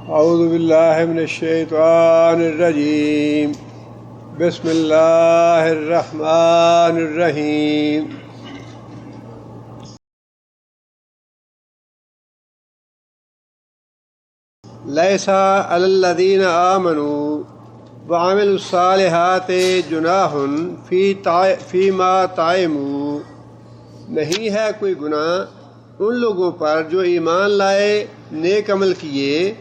اعوذ باللہ من الشیطان الرجیم بسم اللہ الرحمن الرحیم لیس علی الذین آمنوا وعملوا الصالحات جناح فیما طعموا، نہیں ہے کوئی گناہ ان لوگوں پر جو ایمان لائے، نیک عمل کیے،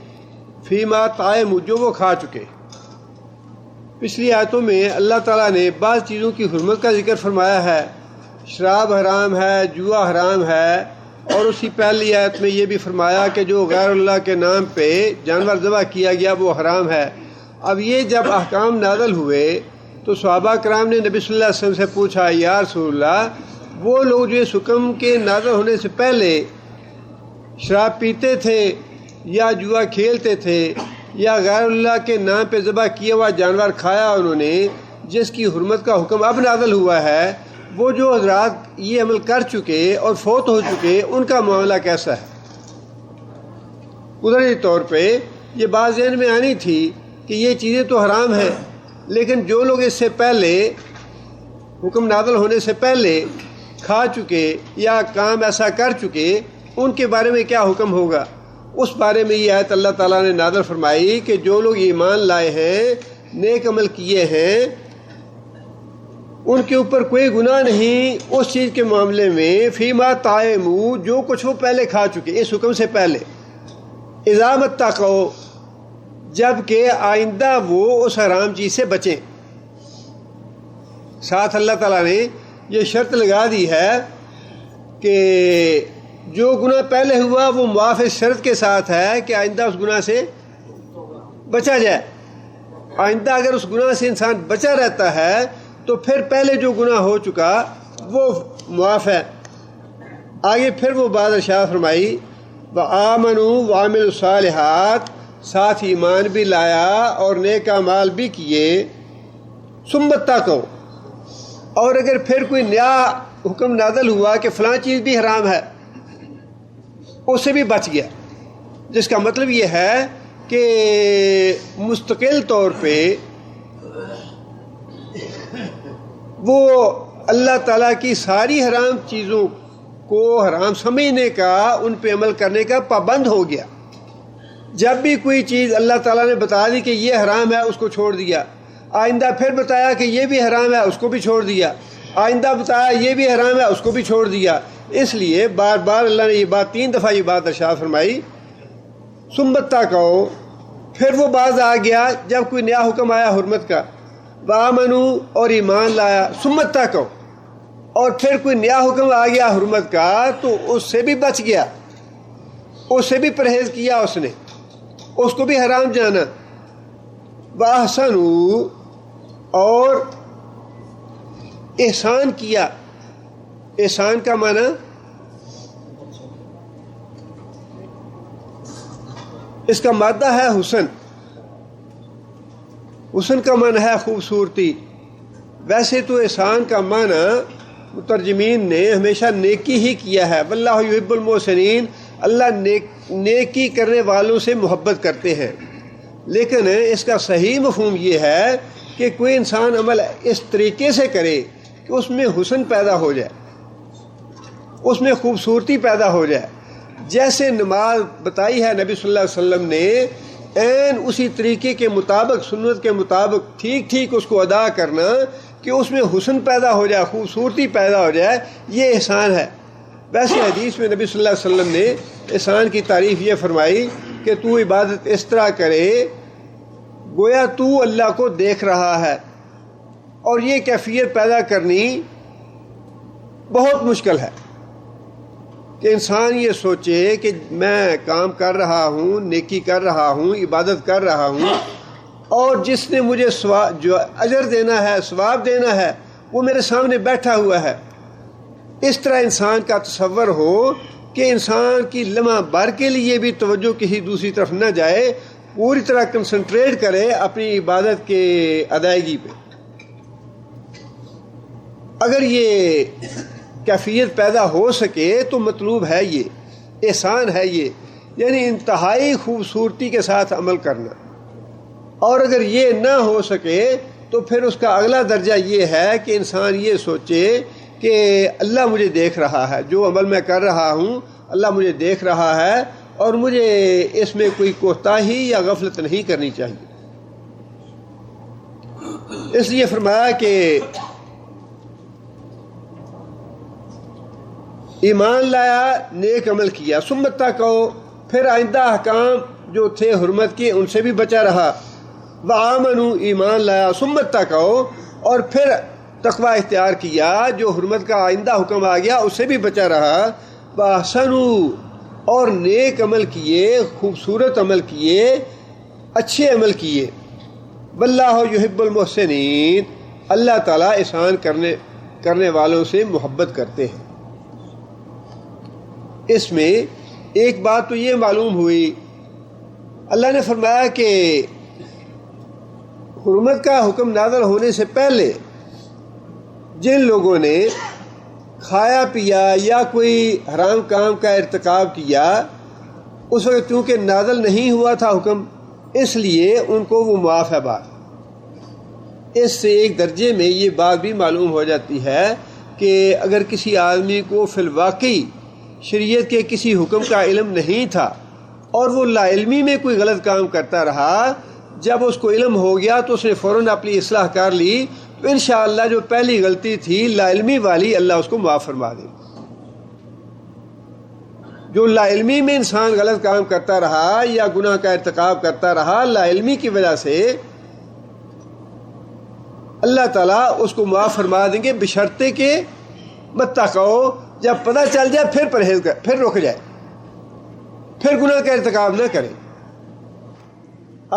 فیما طعموا جو وہ کھا چکے۔ پچھلی آیتوں میں اللہ تعالیٰ نے بعض چیزوں کی حرمت کا ذکر فرمایا ہے، شراب حرام ہے، جوا حرام ہے، اور اسی پہلی آیت میں یہ بھی فرمایا کہ جو غیر اللہ کے نام پہ جانور ذبح کیا گیا وہ حرام ہے۔ اب یہ جب احکام نازل ہوئے تو صحابہ کرام نے نبی صلی اللہ علیہ وسلم سے پوچھا، یا رسول اللہ، وہ لوگ جو اس حکم کے نازل ہونے سے پہلے شراب پیتے تھے یا جوا کھیلتے تھے یا غیر اللہ کے نام پہ ذبح کیا ہوا جانور کھایا انہوں نے، جس کی حرمت کا حکم اب نازل ہوا ہے، وہ جو حضرات یہ عمل کر چکے اور فوت ہو چکے، ان کا معاملہ کیسا ہے؟ قدرتی طور پہ یہ بات ذہن میں آنی تھی کہ یہ چیزیں تو حرام ہیں، لیکن جو لوگ اس سے پہلے حکم نازل ہونے سے پہلے کھا چکے یا کام ایسا کر چکے، ان کے بارے میں کیا حکم ہوگا؟ اس بارے میں یہ آیت اللہ تعالیٰ نے نازل فرمائی کہ جو لوگ ایمان لائے ہیں، نیک عمل کیے ہیں، ان کے اوپر کوئی گناہ نہیں اس چیز کے معاملے میں فیما طعموا جو کچھ وہ پہلے کھا چکے اس حکم سے پہلے، اذا متقوا جب کہ آئندہ وہ اس حرام چیز سے بچیں۔ ساتھ اللہ تعالیٰ نے یہ شرط لگا دی ہے کہ جو گناہ پہلے ہوا وہ معاف اس شرط کے ساتھ ہے کہ آئندہ اس گناہ سے بچا جائے۔ آئندہ اگر اس گناہ سے انسان بچا رہتا ہے تو پھر پہلے جو گناہ ہو چکا وہ معاف ہے۔ آگے پھر وہ بات ارشاد فرمائی، وآمنوا وعملوا الصالحات، ساتھ ایمان بھی لایا اور نیک اعمال بھی کیے، ثم اتقوا، اور اگر پھر کوئی نیا حکم نازل ہوا کہ فلاں چیز بھی حرام ہے، اس سے بھی بچ گیا، جس کا مطلب یہ ہے کہ مستقل طور پہ وہ اللہ تعالیٰ کی ساری حرام چیزوں کو حرام سمجھنے کا، ان پہ عمل کرنے کا پابند ہو گیا۔ جب بھی کوئی چیز اللہ تعالیٰ نے بتا دی کہ یہ حرام ہے، اس کو چھوڑ دیا، آئندہ پھر بتایا کہ یہ بھی حرام ہے، اس کو بھی چھوڑ دیا، آئندہ بتایا یہ بھی حرام ہے، اس کو بھی چھوڑ دیا۔ اس لیے بار بار اللہ نے یہ بات 3 دفعہ یہ بات ارشاد فرمائی، ثم اتقوا، پھر وہ باز آ گیا جب کوئی نیا حکم آیا حرمت کا، وآمنوا اور ایمان لایا، ثم اتقوا، اور پھر کوئی نیا حکم آ گیا حرمت کا تو اس سے بھی بچ گیا، اس سے بھی پرہیز کیا، اس نے اس کو بھی حرام جانا، وأحسنوا اور احسان کیا۔ احسان کا معنی اس کا مادہ ہے حسن، حسن کا معنی ہے خوبصورتی۔ ویسے تو احسان کا معنی مترجمین نے ہمیشہ نیکی ہی کیا ہے، واللہ یحب المحسنین، اللہ نیکی کرنے والوں سے محبت کرتے ہیں، لیکن اس کا صحیح مفہوم یہ ہے کہ کوئی انسان عمل اس طریقے سے کرے کہ اس میں حسن پیدا ہو جائے، اس میں خوبصورتی پیدا ہو جائے۔ جیسے نماز بتائی ہے نبی صلی اللہ علیہ وسلم نے، عین اسی طریقے کے مطابق، سنت کے مطابق ٹھیک ٹھیک اس کو ادا کرنا کہ اس میں حسن پیدا ہو جائے، خوبصورتی پیدا ہو جائے، یہ احسان ہے۔ ویسے حدیث میں نبی صلی اللہ علیہ وسلم نے احسان کی تعریف یہ فرمائی کہ تو عبادت اس طرح کرے گویا تو اللہ کو دیکھ رہا ہے، اور یہ کیفیت پیدا کرنی بہت مشکل ہے کہ انسان یہ سوچے کہ میں کام کر رہا ہوں، نیکی کر رہا ہوں، عبادت کر رہا ہوں، اور جس نے مجھے جو اجر دینا ہے، ثواب دینا ہے، وہ میرے سامنے بیٹھا ہوا ہے۔ اس طرح انسان کا تصور ہو کہ انسان کی لمحہ بھر کے لیے بھی توجہ کسی دوسری طرف نہ جائے، پوری طرح کنسنٹریٹ کرے اپنی عبادت کے ادائیگی پہ۔ اگر یہ کیفیت پیدا ہو سکے تو مطلوب ہے، یہ احسان ہے، یہ یعنی انتہائی خوبصورتی کے ساتھ عمل کرنا. اور اگر یہ نہ ہو سکے تو پھر اس کا اگلا درجہ یہ ہے کہ انسان یہ سوچے کہ اللہ مجھے دیکھ رہا ہے، جو عمل میں کر رہا ہوں اللہ مجھے دیکھ رہا ہے اور مجھے اس میں کوئی کوتاہی یا غفلت نہیں کرنی چاہیے. اس لیے فرمایا کہ ایمان لایا، نیک عمل کیا، ثم اتقوا، پھر آئندہ احکام جو تھے حرمت کے ان سے بھی بچا رہا، وآمنوا، ایمان لایا، ثم اتقوا، اور پھر تقوی اختیار کیا، جو حرمت کا آئندہ حکم آ گیا اس سے بھی بچا رہا، واحسنوا، اور نیک عمل کیے، خوبصورت عمل کیے، اچھے عمل کیے. واللہ یحب المحسنین، اللہ تعالیٰ احسان کرنے والوں سے محبت کرتے ہیں. اس میں ایک بات تو یہ معلوم ہوئی، اللہ نے فرمایا کہ حرمت کا حکم نازل ہونے سے پہلے جن لوگوں نے کھایا پیا یا کوئی حرام کام کا ارتکاب کیا، اس وقت چونکہ نازل نہیں ہوا تھا حکم، اس لیے ان کو وہ معاف ہے. بات اس سے ایک درجے میں یہ بات بھی معلوم ہو جاتی ہے کہ اگر کسی آدمی کو فی الواقعی شریعت کے کسی حکم کا علم نہیں تھا اور وہ لا علمی میں کوئی غلط کام کرتا رہا، جب اس کو علم ہو گیا تو اس نے فوراً اپنی اصلاح کر لی، تو انشاءاللہ جو پہلی غلطی تھی لا علمی والی اللہ اس کو معاف فرما دے. جو لا علمی میں انسان غلط کام کرتا رہا یا گناہ کا ارتکاب کرتا رہا، لا علمی کی وجہ سے اللہ تعالیٰ اس کو معاف فرما دیں گے، بشرطے کہ متقوا، جب پتہ چل جائے پھر پرہیز کر، پھر رک جائے، پھر گناہ کا ارتکاب نہ کرے.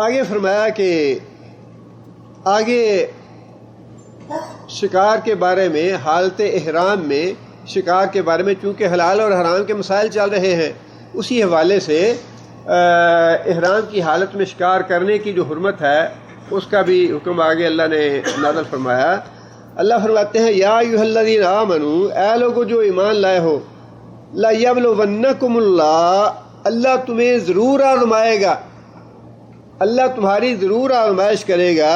آگے فرمایا کہ آگے شکار کے بارے میں، حالت احرام میں شکار کے بارے میں، چونکہ حلال اور حرام کے مسائل چل رہے ہیں، اسی حوالے سے احرام کی حالت میں شکار کرنے کی جو حرمت ہے اس کا بھی حکم آگے اللہ نے نازل فرمایا. اللہ فرماتے ہیں یا ایھا الذین آمنوا، اے لوگو جو ایمان لائے ہو، لَیَبْلُوَنَّکُمُ اللَّهُ، اللہ تمہیں ضرور آزمائے گا، اللہ تمہاری ضرور آزمائش کرے گا،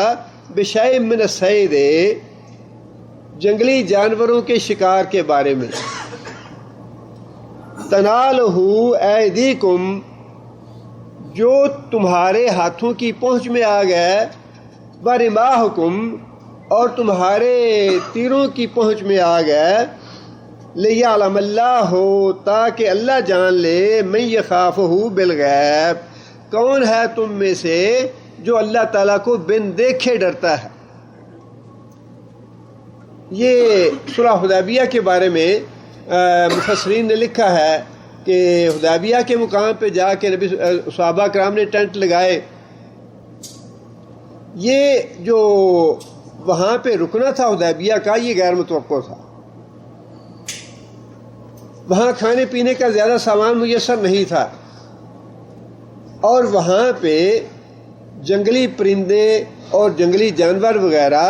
بِشَیْءٍ مِّنَ الصَّیْدِ، جنگلی جانوروں کے شکار کے بارے میں، تَنَالُهُ أَیْدِیکُم، جو تمہارے ہاتھوں کی پہنچ میں آ گئے، وَرِمَاحُکُم، اور تمہارے تیروں کی پہنچ میں آ گئے، لِیَعْلَمَ اللَّهُ، تاکہ اللہ جان لے، مَن یَخَافُهُ بِالْغَیْبِ، کون ہے تم میں سے جو اللہ تعالیٰ کو بن دیکھے ڈرتا ہے. یہ صلح حدیبیہ کے بارے میں مفسرین نے لکھا ہے کہ حدیبیہ کے مقام پہ جا کے نبی صحابہ کرام نے ٹینٹ لگائے. یہ جو وہاں پہ رکنا تھا حدیبیہ کا، یہ غیر متوقع تھا. وہاں کھانے پینے کا زیادہ سامان میسر نہیں تھا، اور وہاں پہ جنگلی پرندے اور جنگلی جانور وغیرہ،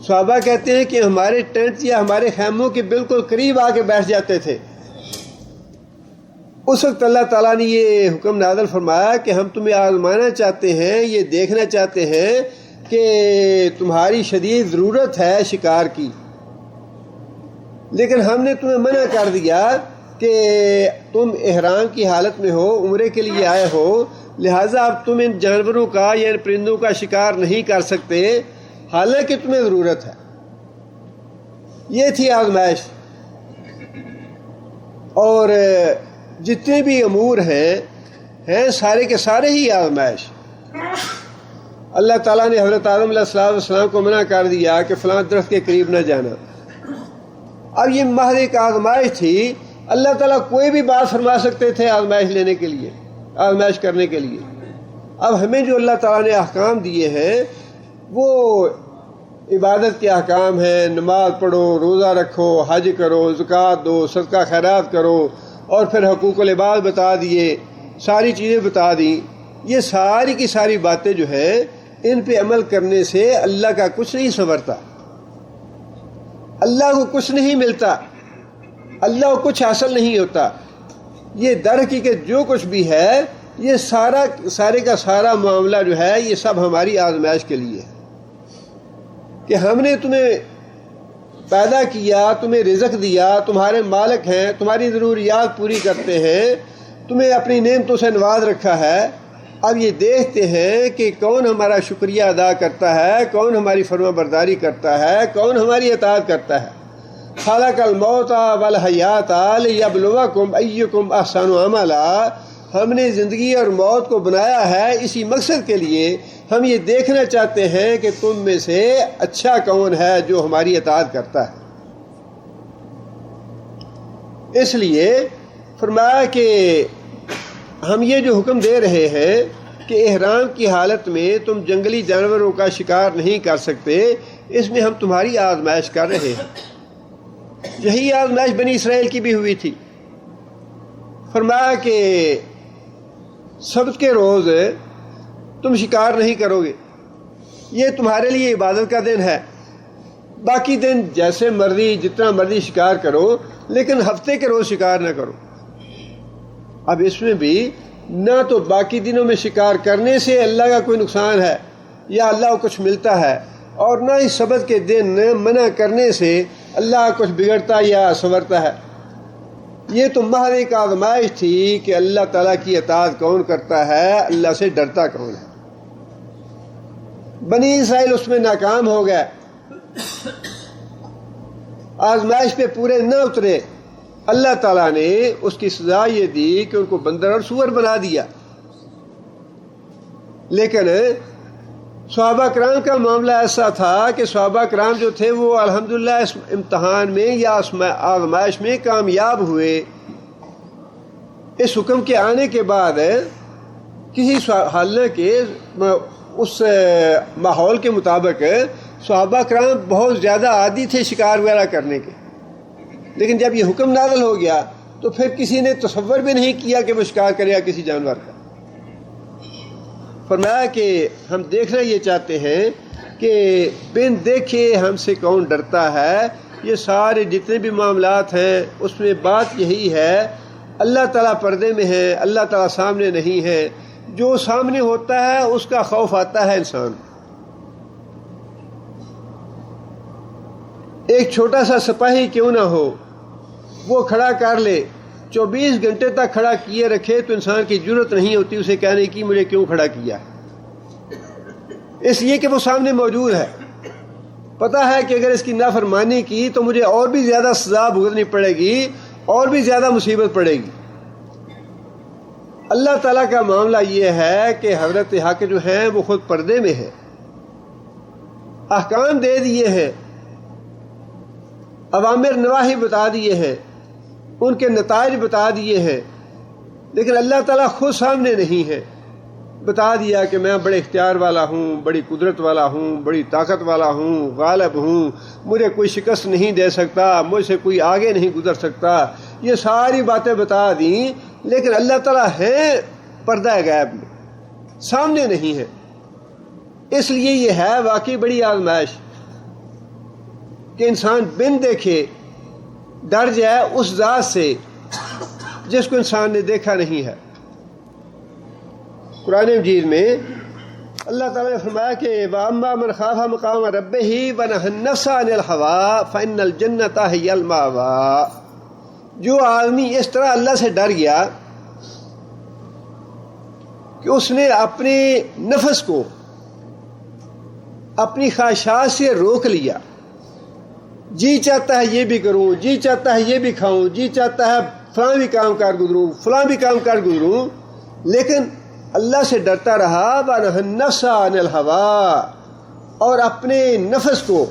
صحابہ کہتے ہیں کہ ہمارے ٹینٹ یا ہمارے خیموں کے بالکل قریب آ کے بیٹھ جاتے تھے. اس وقت اللہ تعالیٰ نے یہ حکم نازل فرمایا کہ ہم تمہیں آزمانا چاہتے ہیں، یہ دیکھنا چاہتے ہیں کہ تمہاری شدید ضرورت ہے شکار کی، لیکن ہم نے تمہیں منع کر دیا کہ تم احرام کی حالت میں ہو، عمرے کے لیے آئے ہو، لہٰذا اب تم ان جانوروں کا یا ان پرندوں کا شکار نہیں کر سکتے، حالانکہ تمہیں ضرورت ہے. یہ تھی آزمائش. اور جتنے بھی امور ہیں سارے کے سارے ہی آزمائش. اللہ تعالیٰ نے حضرت آدم علیہ السلام کو منع کر دیا کہ فلاں درخت کے قریب نہ جانا. اب یہ محض ایک آزمائش تھی. اللہ تعالیٰ کوئی بھی بات فرما سکتے تھے آزمائش لینے کے لیے، آزمائش کرنے کے لیے. اب ہمیں جو اللہ تعالیٰ نے احکام دیے ہیں وہ عبادت کے احکام ہیں. نماز پڑھو، روزہ رکھو، حج کرو، زکوٰۃ دو، صدقہ خیرات کرو، اور پھر حقوق العباد بتا دیے، ساری چیزیں بتا دیں. یہ ساری کی ساری باتیں جو ہیں ان پہ عمل کرنے سے اللہ کا کچھ نہیں سنورتا، اللہ کو کچھ نہیں ملتا، اللہ کو کچھ حاصل نہیں ہوتا. یہ در حقیقت جو کچھ بھی ہے یہ سارے کا سارا معاملہ جو ہے یہ سب ہماری آزمائش کے لیے ہے کہ ہم نے تمہیں پیدا کیا، تمہیں رزق دیا، تمہارے مالک ہیں، تمہاری ضروریات پوری کرتے ہیں، تمہیں اپنی نعمتوں سے نواز رکھا ہے۔ اب یہ دیکھتے ہیں کہ کون ہمارا شکریہ ادا کرتا ہے، کون ہماری فرما برداری کرتا ہے، کون ہماری اطاعت کرتا ہے۔ خلق الموت والحیات لیبلوکم ایکم احسن عملا، ہم نے زندگی اور موت کو بنایا ہے اسی مقصد کے لیے، ہم یہ دیکھنا چاہتے ہیں کہ تم میں سے اچھا کون ہے جو ہماری اطاعت کرتا ہے۔ اس لیے فرمایا کہ ہم یہ جو حکم دے رہے ہیں کہ احرام کی حالت میں تم جنگلی جانوروں کا شکار نہیں کر سکتے، اس میں ہم تمہاری آزمائش کر رہے ہیں۔ یہی آزمائش بنی اسرائیل کی بھی ہوئی تھی۔ فرمایا کہ سبت کے روز تم شکار نہیں کرو گے، یہ تمہارے لیے عبادت کا دن ہے، باقی دن جیسے مرضی جتنا مرضی شکار کرو، لیکن ہفتے کے روز شکار نہ کرو۔ اب اس میں بھی نہ تو باقی دنوں میں شکار کرنے سے اللہ کا کوئی نقصان ہے یا اللہ کو کچھ ملتا ہے، اور نہ ہی سبت کے دن منع کرنے سے اللہ کچھ بگڑتا یا سنورتا ہے۔ یہ تو محض ایک آزمائش تھی کہ اللہ تعالیٰ کی اطاعت کون کرتا ہے، اللہ سے ڈرتا کون ہے۔ بنی اسرائیل اس میں ناکام ہو گئے، آزمائش پہ پورے نہ اترے۔ اللہ تعالیٰ نے اس کی سزا یہ دی کہ ان کو بندر اور سور بنا دیا۔ لیکن صحابہ کرام کا معاملہ ایسا تھا کہ صحابہ کرام جو تھے وہ الحمدللہ اس امتحان میں یا آزمائش میں کامیاب ہوئے۔ اس حکم کے آنے کے بعد کسی حالانکہ اس ماحول کے مطابق صحابہ کرام بہت زیادہ عادی تھے شکار وغیرہ کرنے کے، لیکن جب یہ حکم نازل ہو گیا تو پھر کسی نے تصور بھی نہیں کیا کہ وہ شکار کرے گا کسی جانور کا۔ فرمایا کہ ہم دیکھنا یہ چاہتے ہیں کہ بن دیکھے ہم سے کون ڈرتا ہے۔ یہ سارے جتنے بھی معاملات ہیں اس میں بات یہی ہے، اللہ تعالیٰ پردے میں ہے، اللہ تعالیٰ سامنے نہیں ہے۔ جو سامنے ہوتا ہے اس کا خوف آتا ہے انسان۔ ایک چھوٹا سا سپاہی کیوں نہ ہو، وہ کھڑا کر لے، 24 گھنٹے تک کھڑا کیے رکھے تو انسان کی ضرورت نہیں ہوتی اسے کہنے کی مجھے کیوں کھڑا کیا، اس لیے کہ وہ سامنے موجود ہے۔ پتہ ہے کہ اگر اس کی نافرمانی کی تو مجھے اور بھی زیادہ سزا بھگتنی پڑے گی، اور بھی زیادہ مصیبت پڑے گی۔ اللہ تعالیٰ کا معاملہ یہ ہے کہ حضرت حق جو ہیں وہ خود پردے میں ہے، احکام دے دیے ہیں، اوامر نواہی بتا دیے ہیں، ان کے نتائج بتا دیے ہیں، لیکن اللہ تعالیٰ خود سامنے نہیں ہے۔ بتا دیا کہ میں بڑے اختیار والا ہوں، بڑی قدرت والا ہوں، بڑی طاقت والا ہوں، غالب ہوں، مجھے کوئی شکست نہیں دے سکتا، مجھ سے کوئی آگے نہیں گزر سکتا، یہ ساری باتیں بتا دیں، لیکن اللہ تعالیٰ ہے پردہ غیب میں، سامنے نہیں ہے۔ اس لیے یہ ہے واقعی بڑی آزمائش کہ انسان بن دیکھے ڈر جائے اس ذات سے جس کو انسان نے دیکھا نہیں ہے۔ قرآن مجید میں اللہ تعالیٰ نے فرمایا کہ وَأَمَّا مَنْ خَافَ مَقَامَ رَبِّهِ وَنَهَى النَّفْسَ عَنِ الْهَوَىٰ فَإِنَّ الْجَنَّةَ هِيَ الْمَأْوَىٰ۔ جو آدمی اس طرح اللہ سے ڈر گیا کہ اس نے اپنے نفس کو اپنی خواہشات سے روک لیا، جی چاہتا ہے یہ بھی کروں، جی چاہتا ہے یہ بھی کھاؤں، جی چاہتا ہے فلاں بھی کام کر گزروں، فلاں بھی کام کر گزروں، لیکن اللہ سے ڈرتا رہا، وَنَهَى النَّفْسَ عَنِ الْهَوَىٰ، اور اپنے نفس کو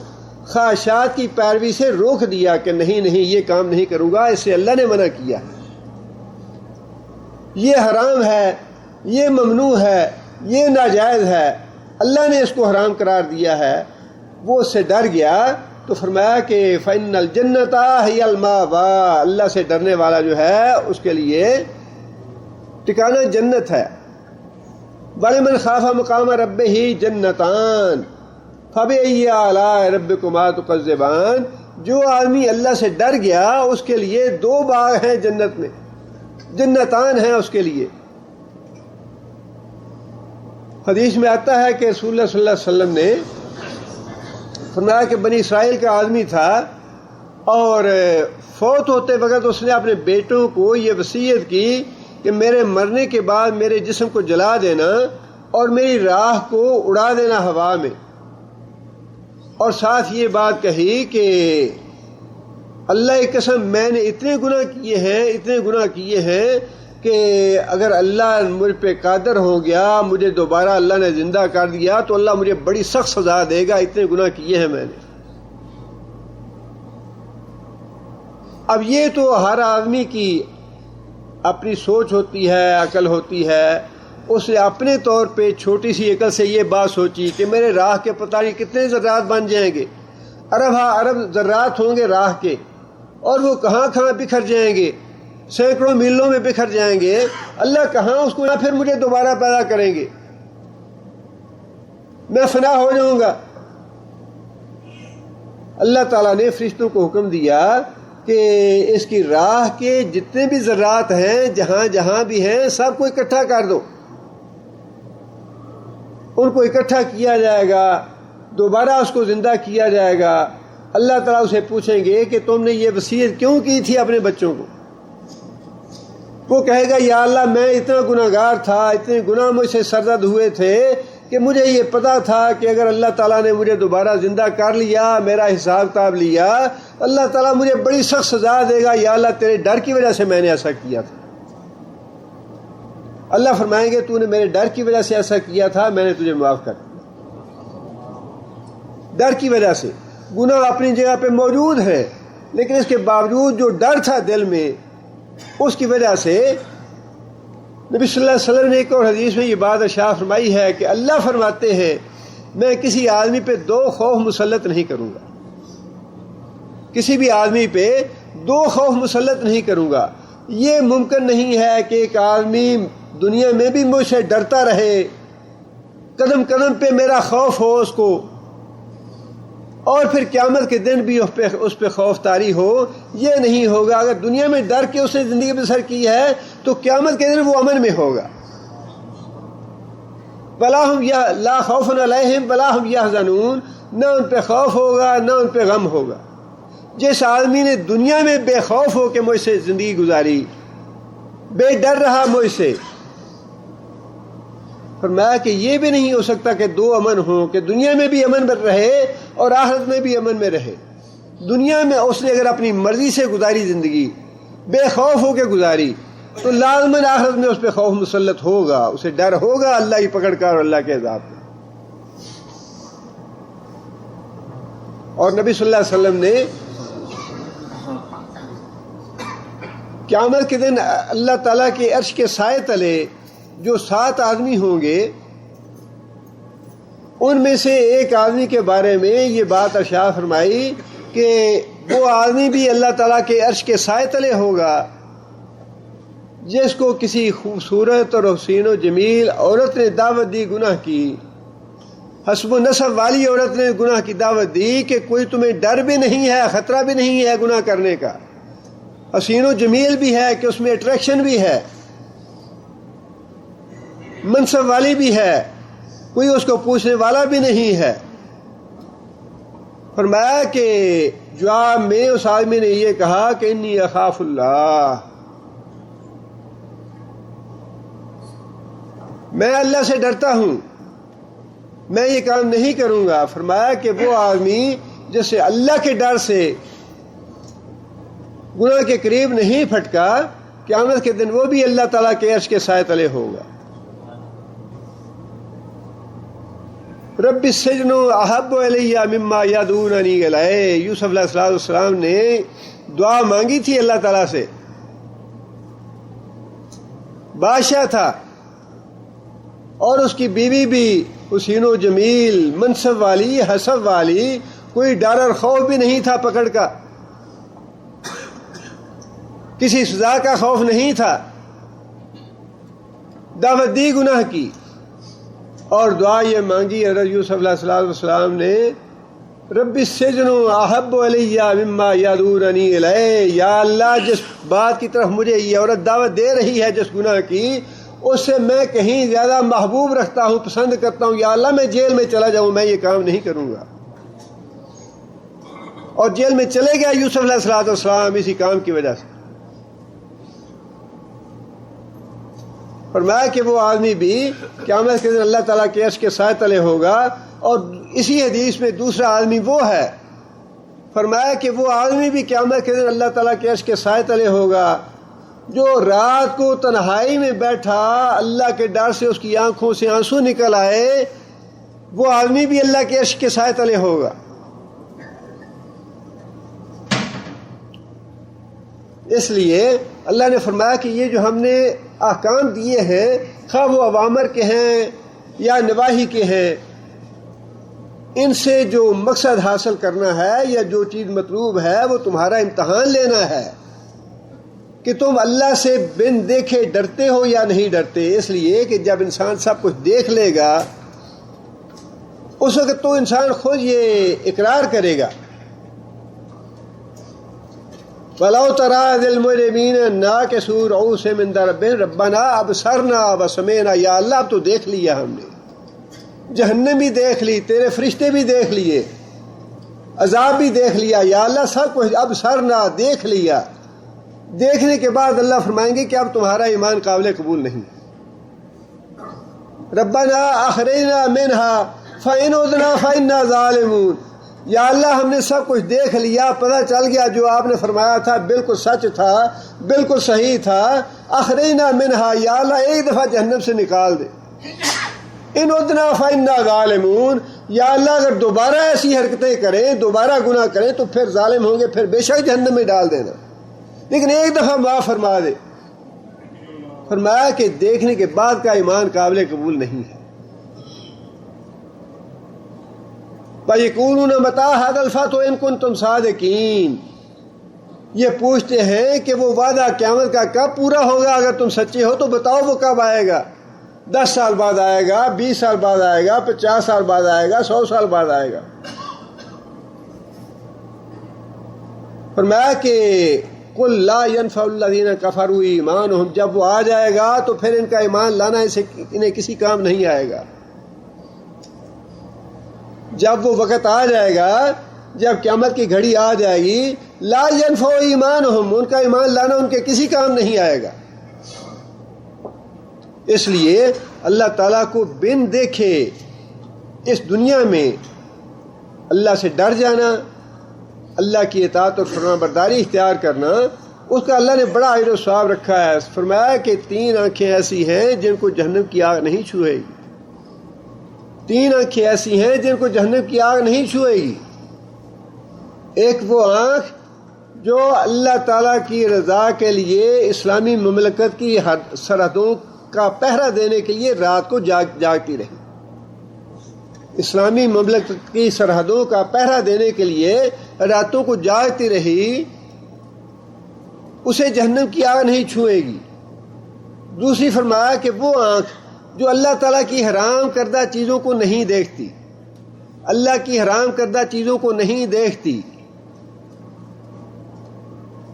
خواہشات کی پیروی سے روک دیا کہ نہیں نہیں یہ کام نہیں کروں گا، اس سے اللہ نے منع کیا، یہ حرام ہے، یہ ممنوع ہے، یہ ناجائز ہے، اللہ نے اس کو حرام قرار دیا ہے۔ وہ اس سے ڈر گیا تو فرمایا کہ فَإِنَّ الْجَنَّةَ هِيَ الْمَأْوَىٰ، اللہ سے ڈرنے والا جو ہے اس کے لیے ٹھکانہ جنت ہے۔ وَلِمَنْ خَافَ مَقَامَ رَبِّهِ جَنَّتَانِ فَبِأَيِّ آلَاءِ رَبِّكُمَا تُكَذِّبَانِ۔ جو آدمی اللہ سے ڈر گیا اس کے لیے 2 باغ ہیں جنت میں، جنتان ہیں اس کے لیے۔ حدیث میں آتا ہے کہ رسول اللہ صلی اللہ علیہ وسلم نے فرمایا کہ بنی اسرائیل کا آدمی تھا اور فوت ہوتے وقت اس نے اپنے بیٹوں کو یہ وصیت کی کہ میرے مرنے کے بعد میرے جسم کو جلا دینا اور میری راہ کو اڑا دینا ہوا میں، اور ساتھ یہ بات کہی کہ اللہ کی قسم میں نے اتنے گناہ کیے ہیں کہ اگر اللہ مجھ پہ قادر ہو گیا، مجھے دوبارہ اللہ نے زندہ کر دیا تو اللہ مجھے بڑی سخت سزا دے گا، اتنے گناہ کیے ہیں میں نے۔ اب یہ تو ہر آدمی کی اپنی سوچ ہوتی ہے، عقل ہوتی ہے۔ اس نے اپنے طور پہ چھوٹی سی عقل سے یہ بات سوچی کہ میرے راہ کے پتہ نہیں کتنے ذرات بن جائیں گے، ارب ذرات ہوں گے راہ کے، اور وہ کہاں کہاں بکھر جائیں گے، سینکڑوں میلوں میں بکھر جائیں گے، اللہ کہاں اس کو پھر مجھے دوبارہ پیدا کریں گے، میں فنا ہو جاؤں گا۔ اللہ تعالیٰ نے فرشتوں کو حکم دیا کہ اس کی راہ کے جتنے بھی ذرات ہیں جہاں جہاں بھی ہیں سب کو اکٹھا کر دو، ان کو اکٹھا کیا جائے گا، دوبارہ اس کو زندہ کیا جائے گا۔ اللہ تعالیٰ اسے پوچھیں گے کہ تم نے یہ وصیت کیوں کی تھی اپنے بچوں کو؟ وہ کہے گا یا اللہ میں اتنا گناہ گار تھا، اتنے گناہ مجھ سے سرزد ہوئے تھے کہ مجھے یہ پتا تھا کہ اگر اللہ تعالیٰ نے مجھے دوبارہ زندہ کر لیا، میرا حساب کتاب لیا، اللہ تعالیٰ مجھے بڑی سخت سزا دے گا، یا اللہ تیرے ڈر کی وجہ سے میں نے ایسا کیا تھا۔ اللہ فرمائیں گے تو نے میرے ڈر کی وجہ سے ایسا کیا تھا، میں نے تجھے معاف کر دیا۔ ڈر کی وجہ سے گناہ اپنی جگہ پہ موجود ہے، لیکن اس کے باوجود جو ڈر تھا دل میں، اس کی وجہ سے نبی صلی اللہ علیہ وسلم نے ایک اور حدیث میں یہ بات ارشاد فرمائی ہے کہ اللہ فرماتے ہیں میں کسی آدمی پہ 2 خوف مسلط نہیں کروں گا، کسی بھی آدمی پہ 2 خوف مسلط نہیں کروں گا۔ یہ ممکن نہیں ہے کہ ایک آدمی دنیا میں بھی مجھ سے ڈرتا رہے، قدم قدم پہ میرا خوف ہو اس کو، اور پھر قیامت کے دن بھی اس پہ خوف طاری ہو۔ یہ نہیں ہوگا۔ اگر دنیا میں ڈر کے اس نے زندگی بسر کی ہے تو قیامت کے دن وہ امن میں ہوگا۔ لا خوف علیہم ولا ہم یحزنون، نہ ان پہ خوف ہوگا نہ ان پہ غم ہوگا۔ جس آدمی نے دنیا میں بے خوف ہو کے مجھ سے زندگی گزاری، بے ڈر رہا مجھ سے، فرمایا کہ یہ بھی نہیں ہو سکتا کہ 2 امن ہوں، کہ دنیا میں بھی امن رہے اور آخرت میں بھی امن میں رہے۔ دنیا میں اس نے اگر اپنی مرضی سے گزاری زندگی، بے خوف ہو کے گزاری، تو لازماً آخرت میں اس پہ خوف مسلط ہوگا، اسے ڈر ہوگا اللہ کی پکڑ کا اور اللہ کے عذاب کا۔ اور نبی صلی اللہ علیہ وسلم نے قیامت کے دن اللہ تعالیٰ کے عرش کے سائے تلے جو 7 آدمی ہوں گے، ان میں سے ایک آدمی کے بارے میں یہ بات ارشاد فرمائی کہ وہ آدمی بھی اللہ تعالیٰ کے عرش کے سائے تلے ہوگا جس کو کسی خوبصورت اور حسین و جمیل عورت نے دعوت دی گناہ کی، حسب و نسب والی عورت نے گناہ کی دعوت دی کہ کوئی تمہیں ڈر بھی نہیں ہے، خطرہ بھی نہیں ہے گناہ کرنے کا، حسین و جمیل بھی ہے کہ اس میں اٹریکشن بھی ہے، منصب والی بھی ہے، کوئی اس کو پوچھنے والا بھی نہیں ہے۔ فرمایا کہ جواب میں اس آدمی نے یہ کہا کہ انی اخاف اللہ، میں اللہ سے ڈرتا ہوں، میں یہ کام نہیں کروں گا۔ فرمایا کہ وہ آدمی جسے اللہ کے ڈر سے گناہ کے قریب نہیں پھٹکا، قیامت کے دن وہ بھی اللہ تعالیٰ کے عرش کے سائے تلے ہوگا۔ رب السجن احب الی مما یدعوننی الیہ، یوسف علیہ السلام نے دعا مانگی تھی اللہ تعالیٰ سے، بادشاہ تھا اور اس کی بیوی بھی حسین و جمیل، منصب والی، حسب والی، کوئی ڈر اور خوف بھی نہیں تھا پکڑ کا، کسی سزا کا خوف نہیں تھا، دعوت دی گناہ کی اور دعا یہ مانگی حضرت یوسف علیہ السلام نے رب السجن احب علی مما یدعوننی الیہ، یا اللہ جس بات کی طرف مجھے یہ عورت دعوت دے رہی ہے جس گناہ کی، اس سے میں کہیں زیادہ محبوب رکھتا ہوں، پسند کرتا ہوں، یا اللہ میں جیل میں چلا جاؤں، میں یہ کام نہیں کروں گا۔ اور جیل میں چلے گیا یوسف علیہ السلام اسی کام کی وجہ سے۔ فرمایا کہ وہ آدمی بھی قیامت کے دن اللہ تعالیٰ کے عرش کے سائے تلے ہوگا، اور اسی حدیث میں دوسرا آدمی وہ ہے، فرمایا کہ وہ آدمی بھی قیامت کے دن اللہ تعالیٰ کے عرش کے سائے تلے ہوگا جو رات کو تنہائی میں بیٹھا، اللہ کے ڈر سے اس کی آنکھوں سے آنسو نکل آئے، وہ آدمی بھی اللہ کے عرش کے سائے تلے ہوگا۔ اس لیے اللہ نے فرمایا کہ یہ جو ہم نے احکام دیے ہیں، خواہ وہ اوامر کے ہیں یا نواہی کے ہیں، ان سے جو مقصد حاصل کرنا ہے یا جو چیز مطلوب ہے وہ تمہارا امتحان لینا ہے کہ تم اللہ سے بن دیکھے ڈرتے ہو یا نہیں ڈرتے۔ اس لیے کہ جب انسان سب کچھ دیکھ لے گا اس وقت تو انسان خود یہ اقرار کرے گا، وَلَوْ تَرَىٰ إِذِ الْمُجْرِمِينَ نَاكِسُو رُءُوسِهُمْ عِندَ رَبِّهِمْ رَبَّنَا أَبْصَرْنَا وَسَمِعْنَا، یا اللہ اب تو دیکھ لیا ہم نے، جہنم بھی دیکھ لی، تیرے فرشتے بھی دیکھ لیے، عذاب بھی دیکھ لیا، یا اللہ سب کچھ اب سرنا دیکھ لیا۔ دیکھنے کے بعد اللہ فرمائیں گے کہ اب تمہارا ایمان قابل قبول نہیں۔ ربنا اخرجنا منها فإن عدنا فإنا ظالمون، یا اللہ ہم نے سب کچھ دیکھ لیا، پتہ چل گیا جو آپ نے فرمایا تھا بالکل سچ تھا، بالکل صحیح تھا۔ اخرجنا منها، یا اللہ ایک دفعہ جہنم سے نکال دے۔ ان عدنا فإنا ظالمون، یا اللہ اگر دوبارہ ایسی حرکتیں کریں، دوبارہ گناہ کریں تو پھر ظالم ہوں گے، پھر بے شک جہنم میں ڈال دینا، لیکن ایک دفعہ معاف فرما دے۔ فرمایا کہ دیکھنے کے بعد کا ایمان قابل قبول نہیں ہے۔ فَيَقُولُونَ مَتَىٰ هَٰذَا الْفَتْحُ إِن كُنتُمْ صَادِقِينَ، یہ پوچھتے ہیں کہ وہ وعدہ قیامت کا کب پورا ہوگا، اگر تم سچے ہو تو بتاؤ وہ کب آئے گا؟ 10 سال بعد آئے گا، 20 سال بعد آئے گا، 50 سال بعد آئے گا، 100 سال بعد آئے گا؟ فرمایا کہ قُل لَا يَنفَعُ الَّذِينَ كَفَرُوا إِيمَانُهُمْ، جب وہ آ جائے گا تو پھر ان کا ایمان لانا انہیں کسی کام نہیں آئے گا۔ جب وہ وقت آ جائے گا، جب قیامت کی گھڑی آ جائے گی، لا ينفع ایمانہم، ان کا ایمان لانا ان کے کسی کام نہیں آئے گا۔ اس لیے اللہ تعالیٰ کو بن دیکھے اس دنیا میں اللہ سے ڈر جانا، اللہ کی اطاعت اور فرما برداری اختیار کرنا، اس کا اللہ نے بڑا اجر و ثواب رکھا ہے۔ فرمایا کہ 3 آنکھیں ایسی ہیں جن کو جہنم کی آگ نہیں چھوئے گی، 3 آنکھیں ایسی ہیں جن کو جہنم کی آگ نہیں چھوئے گی۔ ایک وہ آنکھ جو اللہ تعالیٰ کی رضا کے لیے اسلامی مملکت کی سرحدوں کا پہرا دینے کے لیے رات کو جاگتی رہی، اسلامی مملکت کی سرحدوں کا پہرا دینے کے لیے راتوں کو جاگتی رہی، اسے جہنم کی آگ نہیں چھوئے گی۔ دوسری فرمایا کہ وہ آنکھ جو اللہ تعالیٰ کی حرام کردہ چیزوں کو نہیں دیکھتی، اللہ کی حرام کردہ چیزوں کو نہیں دیکھتی۔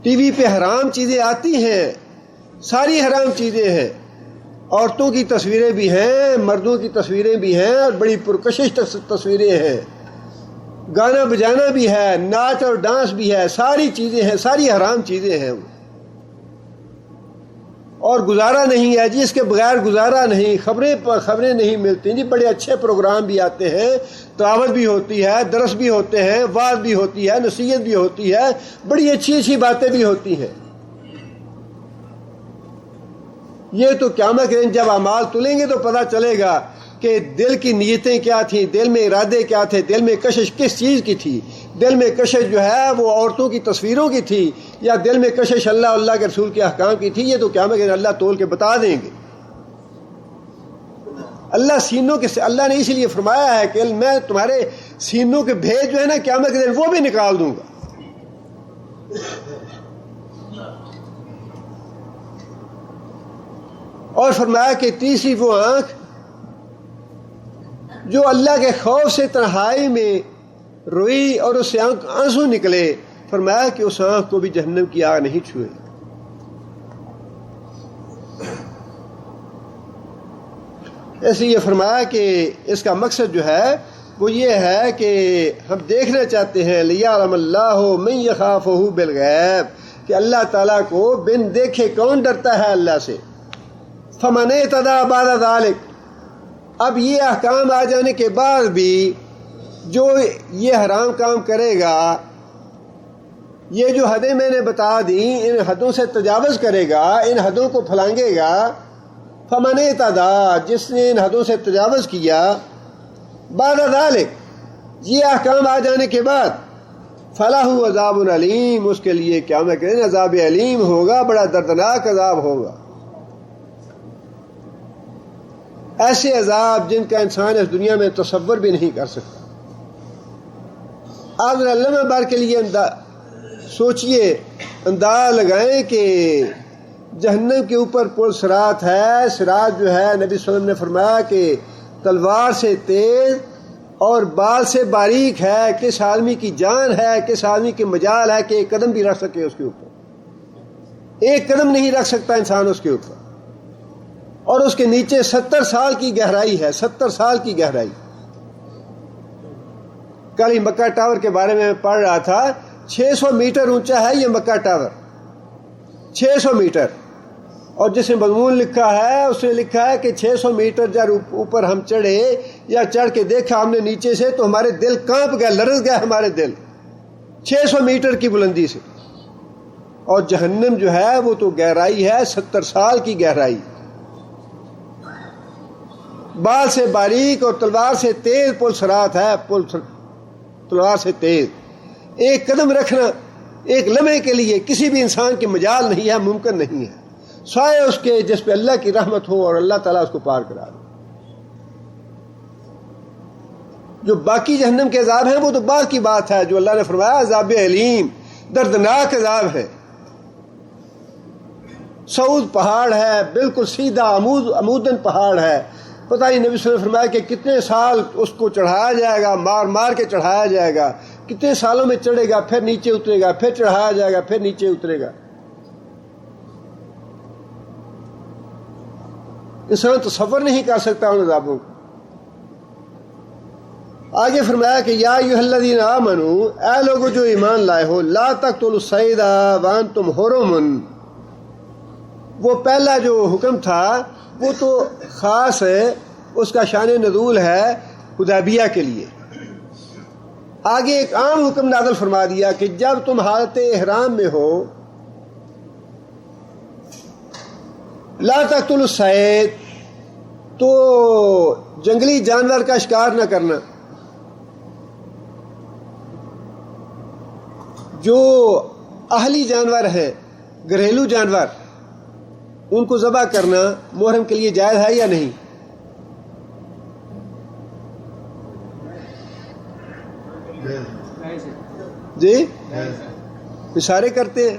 ٹی وی پہ حرام چیزیں آتی ہیں، ساری حرام چیزیں ہیں، عورتوں کی تصویریں بھی ہیں، مردوں کی تصویریں بھی ہیں، اور بڑی پرکشش تصویریں ہیں، گانا بجانا بھی ہے، ناچ اور ڈانس بھی ہے، ساری چیزیں ہیں، ساری حرام چیزیں ہیں، اور گزارا نہیں ہے جی، اس کے بغیر گزارا نہیں، خبریں نہیں ملتی جی، بڑے اچھے پروگرام بھی آتے ہیں، دعوت بھی ہوتی ہے، درس بھی ہوتے ہیں، وعظ بھی ہوتی ہے، نصیحت بھی ہوتی ہے، بڑی اچھی باتیں بھی ہوتی ہیں۔ یہ تو قیامت کے دن جب اعمال تلیں گے تو پتہ چلے گا کہ دل کی نیتیں کیا تھیں، دل میں ارادے کیا تھے، دل میں کشش کس چیز کی تھی۔ دل میں کشش جو ہے وہ عورتوں کی تصویروں کی تھی، یا دل میں کشش اللہ کے رسول کے احکام کی تھی، یہ تو قیامت کے دن اللہ تول کے بتا دیں گے۔ اللہ سینوں کے، اللہ نے اسی لیے فرمایا ہے کہ میں تمہارے سینوں کے بھیج جو ہے نا قیامت کے دن وہ بھی نکال دوں گا۔ اور فرمایا کہ تیسری وہ آنکھ جو اللہ کے خوف سے تنہائی میں روئی اور اس سے آنسو نکلے، فرمایا کہ اس آنکھ کو بھی جہنم کی آگ نہیں چھوئے۔ اس لیے فرمایا کہ اس کا مقصد جو ہے وہ یہ ہے کہ ہم دیکھنا چاہتے ہیں لِيَعْلَمَ اللَّهُ مَن يَخَافُهُ بِالْغَيْبِ، کہ اللہ تعالیٰ کو بن دیکھے کون ڈرتا ہے اللہ سے۔ فَمَنِ اعْتَدَىٰ بَعْدَ ذَلِكَ، اب یہ احکام آ جانے کے بعد بھی جو یہ حرام کام کرے گا، یہ جو حدیں میں نے بتا دیں، ان حدوں سے تجاوز کرے گا، ان حدوں کو پھلانگے گا، فَمَنِ اعْتَدَىٰ، جس نے ان حدوں سے تجاوز کیا، بعد ذالک، یہ احکام آ جانے کے بعد، فَلَهُ عَذَابٌ علیم، اس کے لیے قیامت کے دن عذاب علیم ہوگا، بڑا دردناک عذاب ہوگا۔ ایسے عذاب جن کا انسان اس دنیا میں تصور بھی نہیں کر سکتا۔ آپ لمحہ بھر کے لیے سوچئے، اندازہ لگائیں کہ جہنم کے اوپر پل صراط ہے، صراط جو ہے نبی صلی اللہ علیہ وسلم نے فرمایا کہ تلوار سے تیز اور بال سے باریک ہے، کس آدمی کی جان ہے، کس آدمی کی مجال ہے کہ ایک قدم بھی رکھ سکے اس کے اوپر، ایک قدم نہیں رکھ سکتا انسان اس کے اوپر، اور اس کے نیچے 70 سال کی گہرائی ہے، 70 سال کی گہرائی۔ کل ہی مکہ ٹاور کے بارے میں پڑھ رہا تھا، 600 میٹر اونچا ہے یہ مکہ ٹاور، 600 میٹر، اور جس نے مضمون لکھا ہے اس نے لکھا ہے کہ 600 میٹر جب اوپر ہم چڑھے یا چڑھ کے دیکھا ہم نے نیچے سے تو ہمارے دل کانپ گئے، لرز گئے ہمارے دل، 600 میٹر کی بلندی سے۔ اور جہنم جو ہے وہ تو گہرائی ہے 70 سال کی گہرائی، بال سے باریک اور تلوار سے تیز پل صراط ہے، پل تلوار سے تیز، ایک قدم رکھنا ایک لمحے کے لیے کسی بھی انسان کی مجال نہیں ہے، ممکن نہیں ہے، سوائے اس کے جس پہ اللہ کی رحمت ہو اور اللہ تعالیٰ اس کو پار کرا دے۔ جو باقی جہنم کے عذاب ہیں وہ تو بعد کی بات ہے، جو اللہ نے فرمایا عذاب علیم، دردناک عذاب ہے۔ سعود پہاڑ ہے، بالکل سیدھا عمودن پہاڑ ہے، پتہ نہیں نبی صلی اللہ علیہ وسلم نے فرمایا کہ کتنے سال اس کو چڑھایا جائے گا، مار مار کے چڑھایا جائے گا، کتنے سالوں میں چڑھے گا، پھر نیچے اترے گا، پھر چڑھایا جائے گا، پھر نیچے اترے گا۔ انسان تصور نہیں کر سکتا ان عذابوں کو۔ آگے فرمایا کہ یا ایھا الذین آمنوا، اے لوگو جو ایمان لائے ہو، لا تقتلوا الصید وانتم حرم، وہ پہلا جو حکم تھا وہ تو خاص ہے، اس کا شان نزول ہے حدیبیہ کے لیے۔ آگے ایک عام حکم نازل فرما دیا کہ جب تم حالت احرام میں ہو، لا تقتلوا الصید، تو جنگلی جانور کا شکار نہ کرنا، جو اہلی جانور ہیں، گھریلو جانور، ان کو ذبح کرنا محرم کے لیے جائز ہے یا نہیں؟ جی اشارے کرتے ہیں۔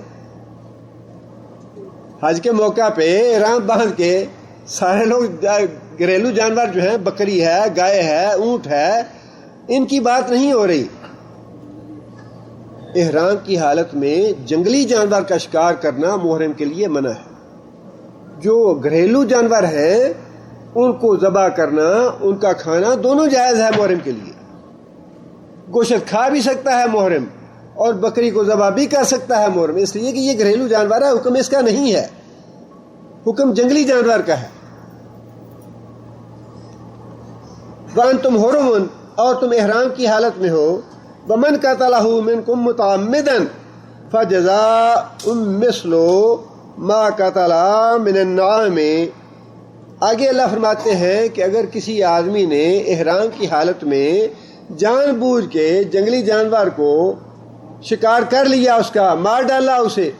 حج کے موقع پہ احرام باندھ کے سارے لوگ گھریلو جانور جو ہیں، بکری ہے، گائے ہے، اونٹ ہے، ان کی بات نہیں ہو رہی۔ احرام کی حالت میں جنگلی جانور کا شکار کرنا محرم کے لیے منع ہے۔ جو گھریلو جانور ہیں ان کو ذبح کرنا، ان کا کھانا دونوں جائز ہے محرم کے لیے۔ گوشت کھا بھی سکتا ہے محرم، اور بکری کو ذبح بھی کر سکتا ہے محرم، اس لیے کہ یہ گھریلو جانور ہے، حکم اس کا نہیں ہے، حکم جنگلی جانور کا ہے۔ وَأَنْتُمْ حُرُمٌ، اور تم احرام کی حالت میں ہو، وَمَنْ قَتَلَهُ مِنْكُمْ مُتَعَمِّدًا فَجَزَاءٌ مِثْلُ مَا قَتَلَ مِنَ النَّعَامِ۔ آگے اللہ فرماتے ہیں کہ اگر کسی آدمی نے احرام کی حالت میں جان بوجھ کے جنگلی جانور کو شکار کر لیا، اس کا مار ڈالا اسے،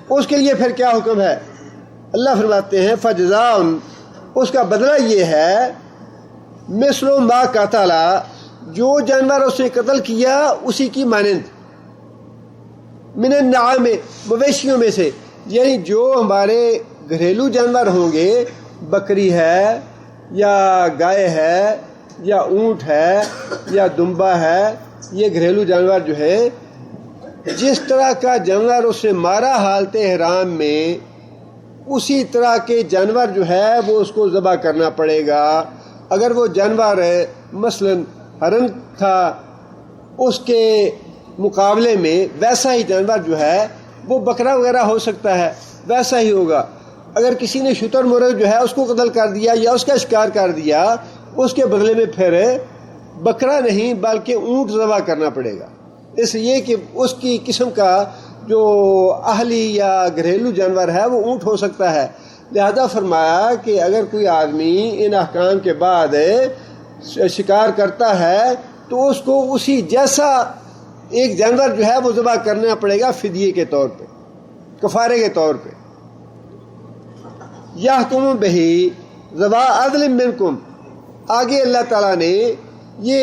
اس کے لیے پھر کیا حکم ہے؟ اللہ فرماتے ہیں فجزاء، اس کا بدلہ یہ ہے مثل ما قتل، جو جانور اس نے قتل کیا اسی کی مانند، من النعام، مویشیوں میں سے، یعنی جو ہمارے گھریلو جانور ہوں گے، بکری ہے یا گائے ہے یا اونٹ ہے یا دمبا ہے، یہ گھریلو جانور جو ہے جس طرح کا جانور اسے مارا حالت احرام میں اسی طرح کے جانور جو ہے وہ اس کو ذبح کرنا پڑے گا. اگر وہ جانور مثلا ہرن تھا اس کے مقابلے میں ویسا ہی جانور جو ہے وہ بکرا وغیرہ ہو سکتا ہے ویسا ہی ہوگا. اگر کسی نے شتر مرغ جو ہے اس کو قتل کر دیا یا اس کا شکار کر دیا اس کے بدلے میں پھر بکرا نہیں بلکہ اونٹ ذبح کرنا پڑے گا. اس لیے کہ اس کی قسم کا جو اہلی یا گھریلو جانور ہے وہ اونٹ ہو سکتا ہے. لہذا فرمایا کہ اگر کوئی آدمی ان احکام کے بعد شکار کرتا ہے تو اس کو اسی جیسا ایک جانور جو ہے وہ ذبح کرنا پڑے گا فدیے کے طور پہ کفارے کے طور پہ. یحکم بہی ذوی عدل منکم. آگے اللہ تعالیٰ نے یہ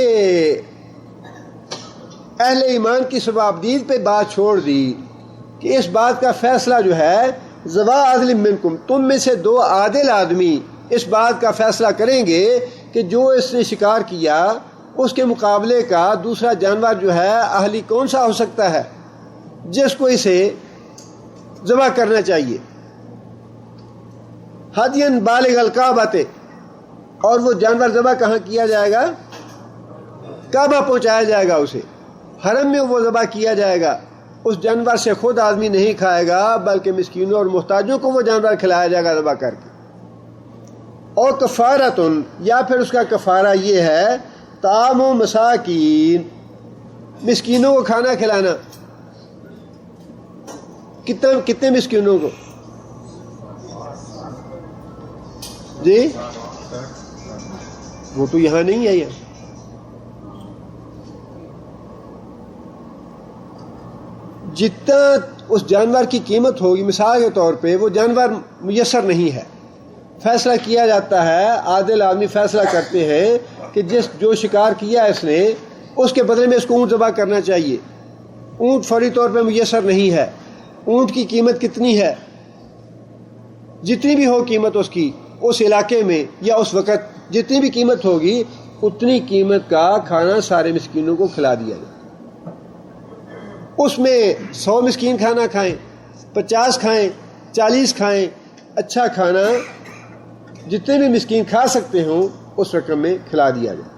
اہل ایمان کی ثوابدید پہ بات چھوڑ دی کہ اس بات کا فیصلہ جو ہے ذوی عدل منکم تم میں سے 2 عادل آدمی اس بات کا فیصلہ کریں گے کہ جو اس نے شکار کیا اس کے مقابلے کا دوسرا جانور جو ہے اہلی کون سا ہو سکتا ہے جس کو اسے ذبح کرنا چاہیے. ہدین بالغ الکعبۃ. اور وہ جانور ذبح کہاں کیا جائے گا؟ کعبہ پہنچایا جائے گا اسے. حرم میں وہ ذبح کیا جائے گا. اس جانور سے خود آدمی نہیں کھائے گا بلکہ مسکینوں اور محتاجوں کو وہ جانور کھلایا جائے گا ذبح کر کے. اور کفارتن یا پھر اس کا کفارہ یہ ہے طعام و مساکین مسکینوں کو کھانا کھلانا. کتنے مسکینوں کو؟ جی وہ تو یہاں نہیں ہے. یہاں جتنا اس جانور کی قیمت ہوگی مثال کے طور پہ وہ جانور میسر نہیں ہے. فیصلہ کیا جاتا ہے عادل آدمی فیصلہ کرتے ہیں کہ جو شکار کیا اس نے اس کے بدلے میں اس کو اونٹ ذبح کرنا چاہیے. اونٹ فوری طور پہ میسر نہیں ہے. اونٹ کی قیمت کتنی ہے؟ جتنی بھی ہو قیمت اس کی اس علاقے میں یا اس وقت جتنی بھی قیمت ہوگی اتنی قیمت کا کھانا سارے مسکینوں کو کھلا دیا جائے. اس میں 100 مسکین کھانا کھائیں 50 کھائیں 40 کھائیں اچھا کھانا جتنے بھی مسکین کھا سکتے ہوں اس رقم میں کھلا دیا جائے.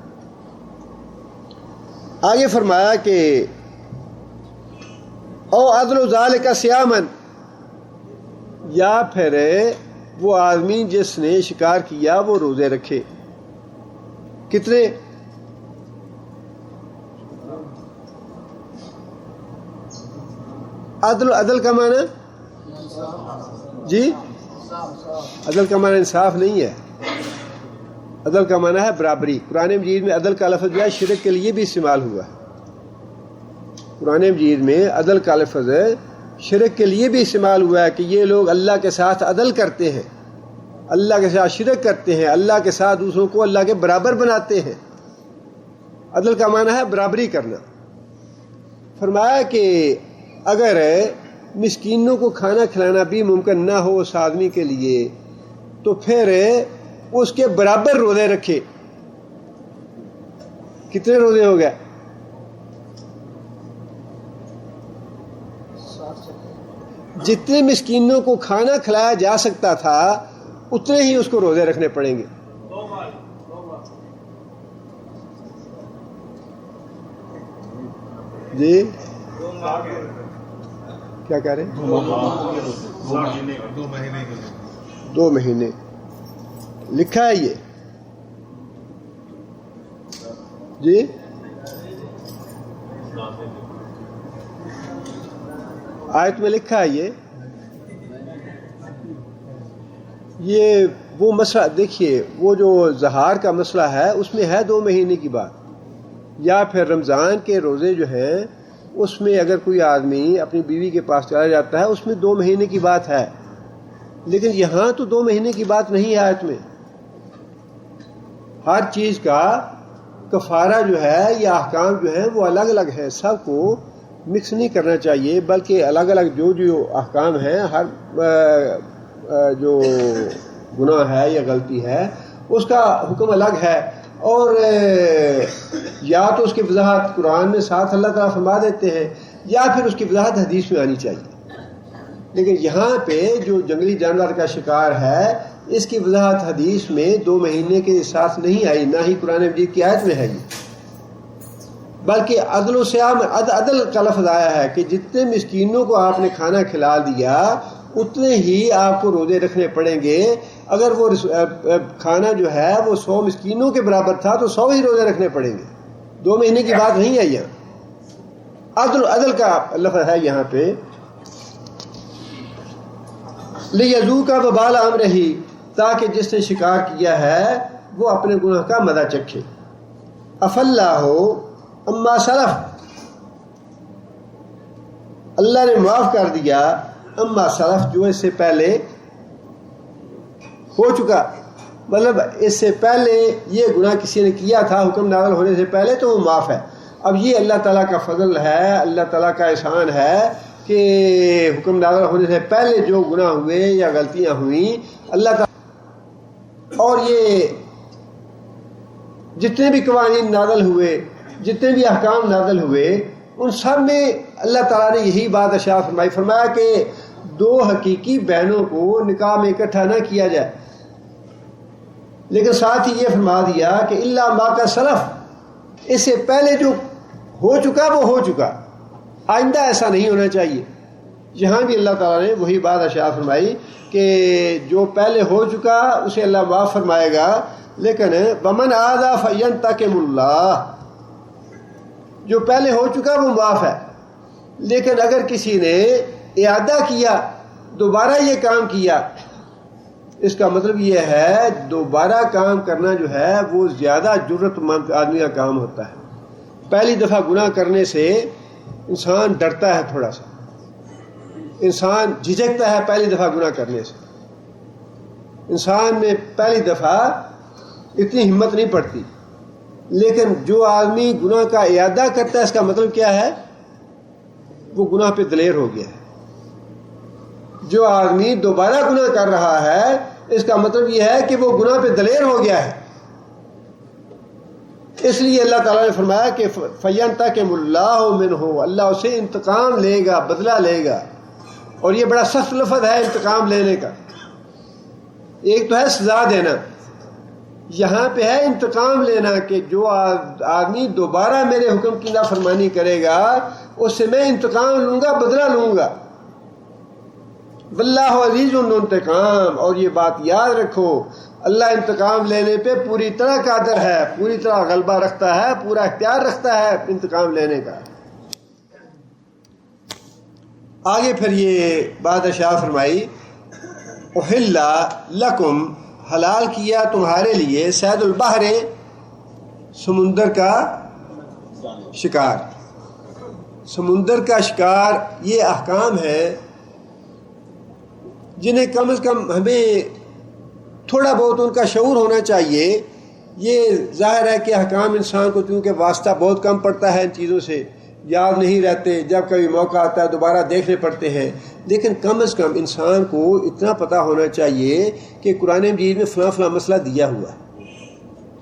آگے فرمایا کہ او عدل ذالک صیامن یا پھر وہ آدمی جس نے شکار کیا وہ روزے رکھے. کتنے؟ عدل کا معنی جی عدل کا معنی انصاف نہیں ہے. عدل کا معنی ہے برابری. قرآن مجید میں عدل کا لفظ جو ہے شرک کے لیے بھی استعمال ہوا ہے. قرآن مجید میں عدل کا لفظ شرک کے لیے بھی استعمال ہوا ہے کہ یہ لوگ اللہ کے ساتھ عدل کرتے ہیں اللہ کے ساتھ شرک کرتے ہیں اللہ کے ساتھ دوسروں کو اللہ کے برابر بناتے ہیں. عدل کا معنی ہے برابری کرنا. فرمایا کہ اگر مسکینوں کو کھانا کھلانا بھی ممکن نہ ہو اس آدمی کے لیے تو پھر اس کے برابر روزے رکھے. کتنے روزے ہو گئے؟ جتنے مسکینوں کو کھانا کھلایا جا سکتا تھا اتنے ہی اس کو روزے رکھنے پڑیں گے. جی کیا کہہ رہے ہیں؟ 2 مہینے لکھا ہے یہ جی. آیت میں لکھا ہے یہ وہ مسئلہ دیکھیے وہ جو زہار کا مسئلہ ہے اس میں ہے 2 مہینے کی بات. یا پھر رمضان کے روزے جو ہیں اس میں اگر کوئی آدمی اپنی بیوی کے پاس چلا جاتا ہے اس میں 2 مہینے کی بات ہے. لیکن یہاں تو 2 مہینے کی بات نہیں ہے. آیت میں ہر چیز کا کفارہ جو ہے یا احکام جو ہیں وہ الگ الگ ہے. سب کو مکس نہیں کرنا چاہیے بلکہ الگ الگ جو احکام ہیں ہر جو گناہ ہے یا غلطی ہے اس کا حکم الگ ہے اور یا تو اس کی وضاحت قرآن میں ساتھ اللہ تعالیٰ فرما دیتے ہیں یا پھر اس کی وضاحت حدیث میں آنی چاہیے. لیکن یہاں پہ جو جنگلی جانور کا شکار ہے اس کی وضاحت حدیث میں 2 مہینے کے ساتھ نہیں آئی، نہ ہی قرآن مجید کی آیت میں ہے، بلکہ عدل و سیام عدل کا لفظ آیا ہے کہ جتنے مسکینوں کو آپ نے کھانا کھلا دیا اتنے ہی آپ کو روزے رکھنے پڑیں گے. اگر وہ کھانا جو ہے وہ 100 مسکینوں کے برابر تھا تو 100 ہی روزے رکھنے پڑیں گے. 2 مہینے کی بات نہیں ہے، یہاں عدل کا لفظ ہے یہاں پہ. لِيَذُوقَ وَبَالَ أَمْرِهِ، تاکہ جس نے شکار کیا ہے وہ اپنے گناہ کا مزہ چکھے. عَفَا اللَّهُ عَمَّا سَلَفَ، اللہ نے معاف کر دیا اما سلف، جو اس سے پہلے ہو چکا، مطلب اس سے پہلے یہ گناہ کسی نے کیا تھا حکم نازل ہونے سے پہلے تو وہ معاف ہے. اب یہ اللہ تعالیٰ کا فضل ہے، اللہ تعالیٰ کا احسان ہے کہ حکم نازل ہونے سے پہلے جو گناہ ہوئے یا غلطیاں ہوئیں اللہ تعالیٰ، اور یہ جتنے بھی قوانین نازل ہوئے، جتنے بھی احکام نازل ہوئے، ان سب میں اللہ تعالیٰ نے یہی بات ارشاد فرمائی، فرمایا کہ 2 حقیقی بہنوں کو نکاح میں اکٹھا نہ کیا جائے، لیکن ساتھ ہی یہ فرما دیا کہ الا ما کا سلف، اس سے پہلے جو ہو چکا وہ ہو چکا، آئندہ ایسا نہیں ہونا چاہیے. یہاں بھی اللہ تعالیٰ نے وہی بات ارشاد فرمائی کہ جو پہلے ہو چکا اسے اللہ معاف فرمائے گا، لیکن ومن عاد فینتقم اللہ، جو پہلے ہو چکا وہ معاف ہے. لیکن اگر کسی نے اعادہ کیا، دوبارہ یہ کام کیا، اس کا مطلب یہ ہے دوبارہ کام کرنا جو ہے وہ زیادہ جرت مند آدمی کا کام ہوتا ہے. پہلی دفعہ گناہ کرنے سے انسان ڈرتا ہے، تھوڑا سا انسان جھجکتا ہے پہلی دفعہ گناہ کرنے سے، انسان میں پہلی دفعہ اتنی ہمت نہیں پڑتی. لیکن جو آدمی گناہ کا اعادہ کرتا ہے اس کا مطلب کیا ہے؟ وہ گناہ پہ دلیر ہو گیا ہے. جو آدمی دوبارہ گناہ کر رہا ہے اس کا مطلب یہ ہے کہ وہ گناہ پہ دلیر ہو گیا ہے. اس لیے اللہ تعالیٰ نے فرمایا کہ فَيَنْتَقِمُ اللَّهُ مِنْهُ، اللہ اسے انتقام لے گا، بدلہ لے گا. اور یہ بڑا سخت لفظ ہے انتقام لینے کا. ایک تو ہے سزا دینا، یہاں پہ ہے انتقام لینا کہ جو آدمی دوبارہ میرے حکم کی نافرمانی کرے گا اس سے میں انتقام لوں گا، بدلہ لوں گا. واللہ عزیز انتقام، اور یہ بات یاد رکھو اللہ انتقام لینے پہ پوری طرح قادر ہے، پوری طرح غلبہ رکھتا ہے، پورا اختیار رکھتا ہے انتقام لینے کا. آگے پھر یہ بات ارشاد فرمائی احل لکم، حلال کیا تمہارے لیے صید البحر، سمندر کا شکار. سمندر کا شکار یہ احکام ہے جنہیں کم از کم ہمیں تھوڑا بہت ان کا شعور ہونا چاہیے. یہ ظاہر ہے کہ احکام انسان کو چونکہ واسطہ بہت کم پڑتا ہے ان چیزوں سے، یاد نہیں رہتے، جب کبھی موقع آتا ہے دوبارہ دیکھنے پڑتے ہیں. لیکن کم از کم انسان کو اتنا پتہ ہونا چاہیے کہ قرآن مجید میں فلاں فلاں مسئلہ دیا ہوا ہے.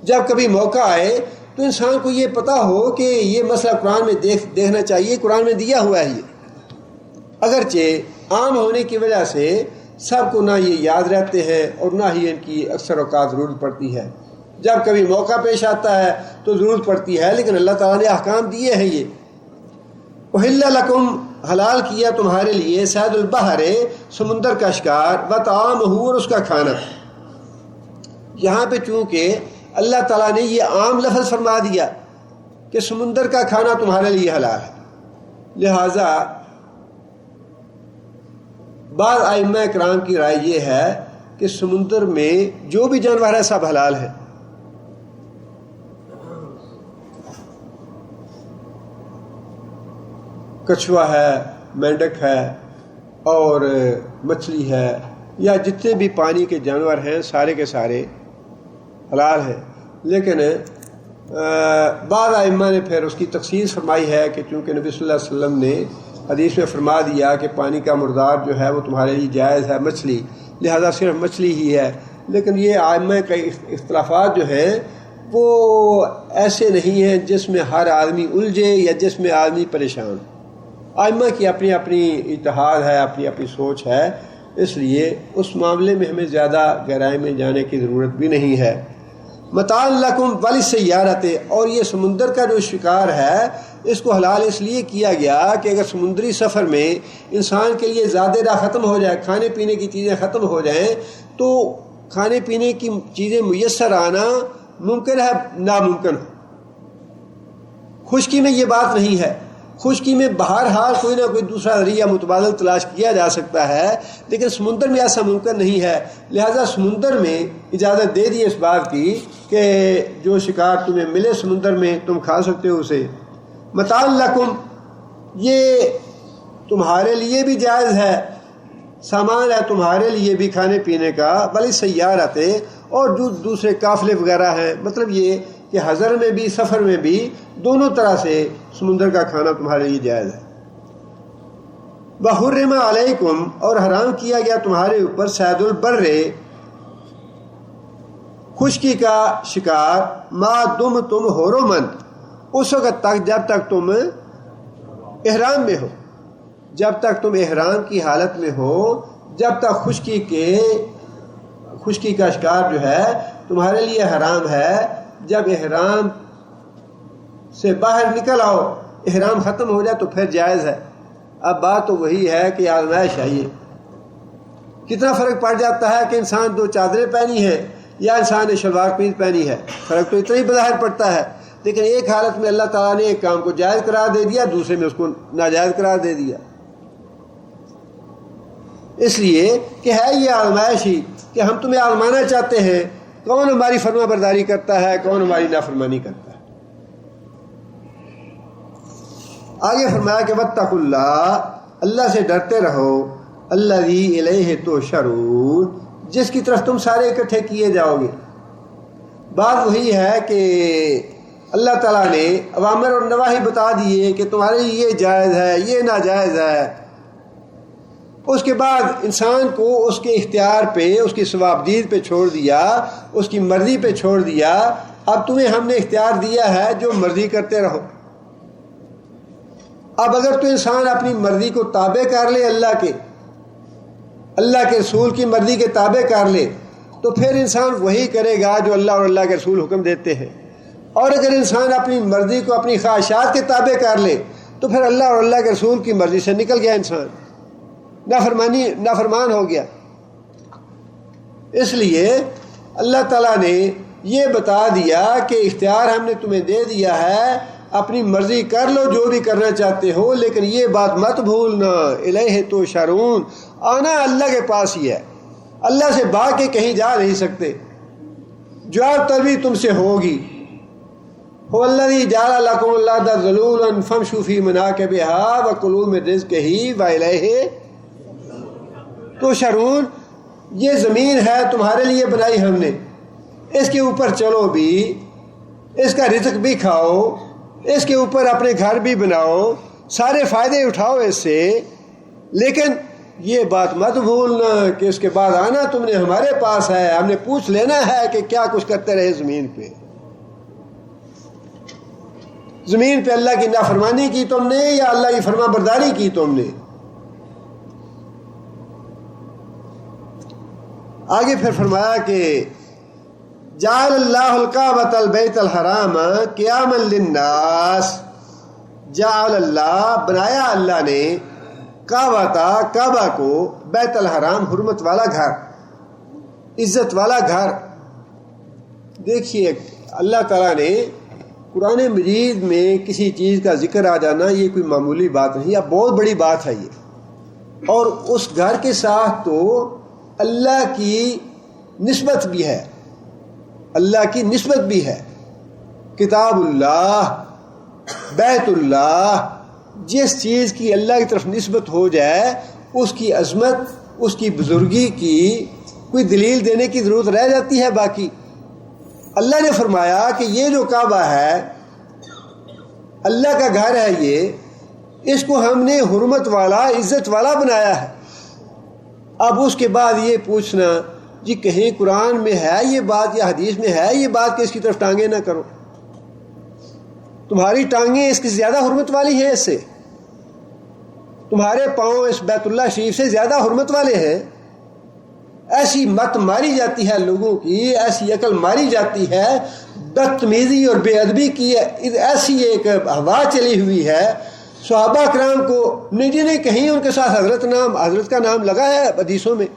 جب کبھی موقع آئے تو انسان کو یہ پتہ ہو کہ یہ مسئلہ قرآن میں دیکھنا چاہیے، قرآن میں دیا ہوا ہے. یہ اگرچہ عام ہونے کی وجہ سے سب کو نہ یہ یاد رہتے ہیں اور نہ ہی ان کی اکثر اوقات ضرورت پڑتی ہے. جب کبھی موقع پیش آتا ہے تو ضرورت پڑتی ہے، لیکن اللہ تعالیٰ نے احکام دیے ہیں. یہ احل لکم، حلال کیا تمہارے لیے صید البحر، سمندر کا شکار، وطعامہ، اور اس کا کھانا. یہاں پہ چونکہ اللہ تعالیٰ نے یہ عام لفظ فرما دیا کہ سمندر کا کھانا تمہارے لیے حلال ہے، لہٰذا بعض ائمہ کرام کی رائے یہ ہے کہ سمندر میں جو بھی جانور ہے سب حلال ہے. کچھوا ہے، مینڈک ہے اور مچھلی ہے، یا جتنے بھی پانی کے جانور ہیں سارے کے سارے حلال ہیں. لیکن بعض ائمہ نے پھر اس کی تخصیص فرمائی ہے کہ چونکہ نبی صلی اللہ علیہ وسلم نے حدیث میں فرما دیا کہ پانی کا مردار جو ہے وہ تمہارے لیے جائز ہے مچھلی، لہذا صرف مچھلی ہی ہے. لیکن یہ ائمہ کے اختلافات جو ہیں وہ ایسے نہیں ہیں جس میں ہر آدمی الجھے یا جس میں آدمی پریشان. ائمہ کی اپنی اپنی اجتہاد ہے، اپنی اپنی سوچ ہے، اس لیے اس معاملے میں ہمیں زیادہ گہرائی میں جانے کی ضرورت بھی نہیں ہے. متاع لکم وللسیارۃ، اور یہ سمندر کا جو شکار ہے اس کو حلال اس لیے کیا گیا کہ اگر سمندری سفر میں انسان کے لیے زیادہ راہ ختم ہو جائے، کھانے پینے کی چیزیں ختم ہو جائیں، تو کھانے پینے کی چیزیں میسر آنا ممکن ہے ناممکن ہو. خشکی میں یہ بات نہیں ہے. خشکی میں بہرحال کوئی نہ کوئی دوسرا ذریعہ متبادل تلاش کیا جا سکتا ہے، لیکن سمندر میں ایسا ممکن نہیں ہے. لہذا سمندر میں اجازت دے دی اس بات کی کہ جو شکار تمہیں ملے سمندر میں تم کھا سکتے ہو اسے. متاع لکم، یہ تمہارے لیے بھی جائز ہے، سامان ہے تمہارے لیے بھی کھانے پینے کا. وللسیارۃ، اور جو دوسرے قافلے وغیرہ ہیں، مطلب یہ کہ حضر میں بھی سفر میں بھی دونوں طرح سے سمندر کا کھانا تمہارے لیے جائز ہے. وحرم علیکم، اور حرام کیا گیا تمہارے اوپر صید البر، خشکی کا شکار، ما دمتم حرما، اس وقت تک جب تک تم احرام میں ہو، جب تک تم احرام کی حالت میں ہو، جب تک خشکی کا شکار جو ہے تمہارے لیے حرام ہے. جب احرام سے باہر نکل آؤ، احرام ختم ہو جائے تو پھر جائز ہے. اب بات تو وہی ہے کہ آزمائش آئیے. کتنا فرق پڑ جاتا ہے کہ انسان دو چادریں پہنی ہیں یا انسان نے شلوار قمیض پہنی ہے، فرق تو اتنا ہی بظاہر پڑتا ہے، لیکن ایک حالت میں اللہ تعالیٰ نے ایک کام کو جائز قرار دے دیا، دوسرے میں اس کو ناجائز قرار دے دیا. اس لیے کہ ہے یہ آزمائش ہی کہ ہم تمہیں آزمانا چاہتے ہیں کون ہماری فرما برداری کرتا ہے، کون ہماری نافرمانی کرتا ہے. آگے فرمایا کہ واتقوا اللہ، اللہ سے ڈرتے رہو، الذی الیہ تحشرون، جس کی طرف تم سارے اکٹھے کیے جاؤ گے. بات وہی ہے کہ اللہ تعالیٰ نے اوامر اور نواہی بتا دیے کہ تمہارے لیے یہ جائز ہے، یہ ناجائز ہے. اس کے بعد انسان کو اس کے اختیار پہ، اس کی ثوابدید پہ چھوڑ دیا، اس کی مرضی پہ چھوڑ دیا. اب تمہیں ہم نے اختیار دیا ہے جو مرضی کرتے رہو. اب اگر تو انسان اپنی مرضی کو تابع کر لے، اللہ کے رسول کی مرضی کے تابع کر لے، تو پھر انسان وہی کرے گا جو اللہ اور اللہ کے رسول حکم دیتے ہیں. اور اگر انسان اپنی مرضی کو اپنی خواہشات کے تابع کر لے تو پھر اللہ اور اللہ کے رسول کی مرضی سے نکل گیا، انسان نافرمان ہو گیا. اس لیے اللہ تعالیٰ نے یہ بتا دیا کہ اختیار ہم نے تمہیں دے دیا ہے، اپنی مرضی کر لو جو بھی کرنا چاہتے ہو، لیکن یہ بات مت بھولنا، الیہ تحشرون، آنا اللہ کے پاس ہی ہے. اللہ سے بھاگ کے کہیں جا نہیں سکتے، جواب تبھی تم سے ہوگی. هو الذی جعل لکم الارض ذلولا فامشوا فی مناکبها وکلوا من رزقہ والیہ تحشرون. یہ زمین ہے تمہارے لیے بنائی ہم نے، اس کے اوپر چلو بھی، اس کا رزق بھی کھاؤ، اس کے اوپر اپنے گھر بھی بناؤ، سارے فائدے اٹھاؤ اس سے. لیکن یہ بات مت بھولنا کہ اس کے بعد آنا تم نے ہمارے پاس ہے، ہم نے پوچھ لینا ہے کہ کیا کچھ کرتے رہے زمین پہ. زمین پہ اللہ کی نافرمانی کی تم نے یا اللہ کی فرما برداری کی تم نے. آگے پھر فرمایا کہ جعل اللہ الکعبۃ البیت الحرام قیاما للناس، جعل اللہ، بنایا اللہ نے، کعبہ کو، بیت الحرام، حرمت والا گھر، عزت والا گھر. دیکھیے اللہ تعالیٰ نے قرآن مجید میں کسی چیز کا ذکر آ جانا یہ کوئی معمولی بات نہیں، یہ بہت بڑی بات ہے یہ. اور اس گھر کے ساتھ تو اللہ کی نسبت بھی ہے، اللہ کی نسبت بھی ہے. کتاب اللہ، بیت اللہ، جس چیز کی اللہ کی طرف نسبت ہو جائے اس کی عظمت، اس کی بزرگی کی کوئی دلیل دینے کی ضرورت رہ جاتی ہے. باقی اللہ نے فرمایا کہ یہ جو کعبہ ہے اللہ کا گھر ہے، اس کو ہم نے حرمت والا، عزت والا بنایا ہے. اب اس کے بعد یہ پوچھنا جی کہیں قرآن میں ہے یہ بات یا حدیث میں ہے یہ بات کہ اس کی طرف ٹانگیں نہ کرو؟ تمہاری ٹانگیں اس کی زیادہ حرمت والی ہیں، اس سے تمہارے پاؤں اس بیت اللہ شریف سے زیادہ حرمت والے ہیں۔ ایسی مت ماری جاتی ہے لوگوں کی، ایسی عقل ماری جاتی ہے، بدتمیزی اور بے ادبی کی ایسی ایک ہوا چلی ہوئی ہے۔ صحابہ کرام کو نہیں کہیں ان کے ساتھ حضرت کا نام لگا ہے حدیثوں میں،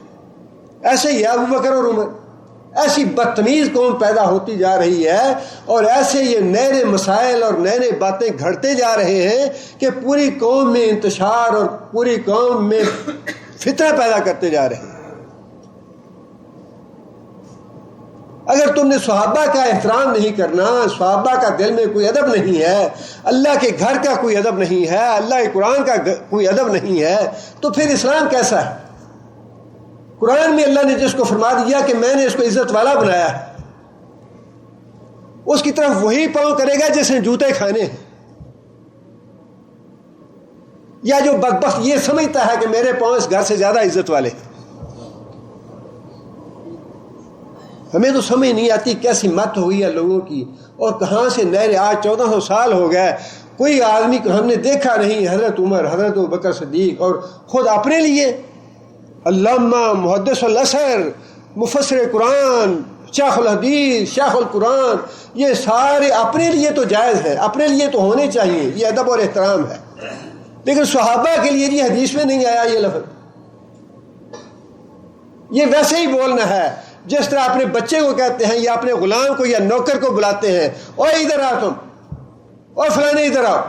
ایسے ہی ابو بکر اور عمر۔ ایسی بدتمیز قوم پیدا ہوتی جا رہی ہے، اور ایسے یہ نئے نئے مسائل اور نئے نئے باتیں گھڑتے جا رہے ہیں کہ پوری قوم میں انتشار اور پوری قوم میں فتنہ پیدا کرتے جا رہے ہیں۔ اگر تم نے صحابہ کا احترام نہیں کرنا، صحابہ کا دل میں کوئی ادب نہیں ہے، اللہ کے گھر کا کوئی ادب نہیں ہے، اللہ کے قرآن کا کوئی ادب نہیں ہے، تو پھر اسلام کیسا ہے؟ قرآن میں اللہ نے جس کو فرما دیا کہ میں نے اس کو عزت والا بنایا ہے، اس کی طرف وہی پاؤں کرے گا جس نے جوتے کھانے ہیں، یا جو بدبخت یہ سمجھتا ہے کہ میرے پاؤں اس گھر سے زیادہ عزت والے ہیں۔ ہمیں تو سمجھ نہیں آتی کیسی مت ہوئی ہے لوگوں کی، اور کہاں سے نئے آج 1400 سال ہو گئے کوئی آدمی کو ہم نے دیکھا نہیں، حضرت عمر، حضرت ابوبکر صدیق، اور خود اپنے لیے علامہ محدث الازہر، مفسر قرآن، شیخ الحدیث، شیخ القرآن، یہ سارے اپنے لیے تو جائز ہے، اپنے لیے تو ہونے چاہیے، یہ ادب اور احترام ہے، لیکن صحابہ کے لیے یہ حدیث میں نہیں آیا یہ لفظ۔ یہ ویسے ہی بولنا ہے جس طرح اپنے بچے کو کہتے ہیں یا اپنے غلام کو یا نوکر کو بلاتے ہیں، اوے ادھر آ تم، اور فلانے ادھر آؤ۔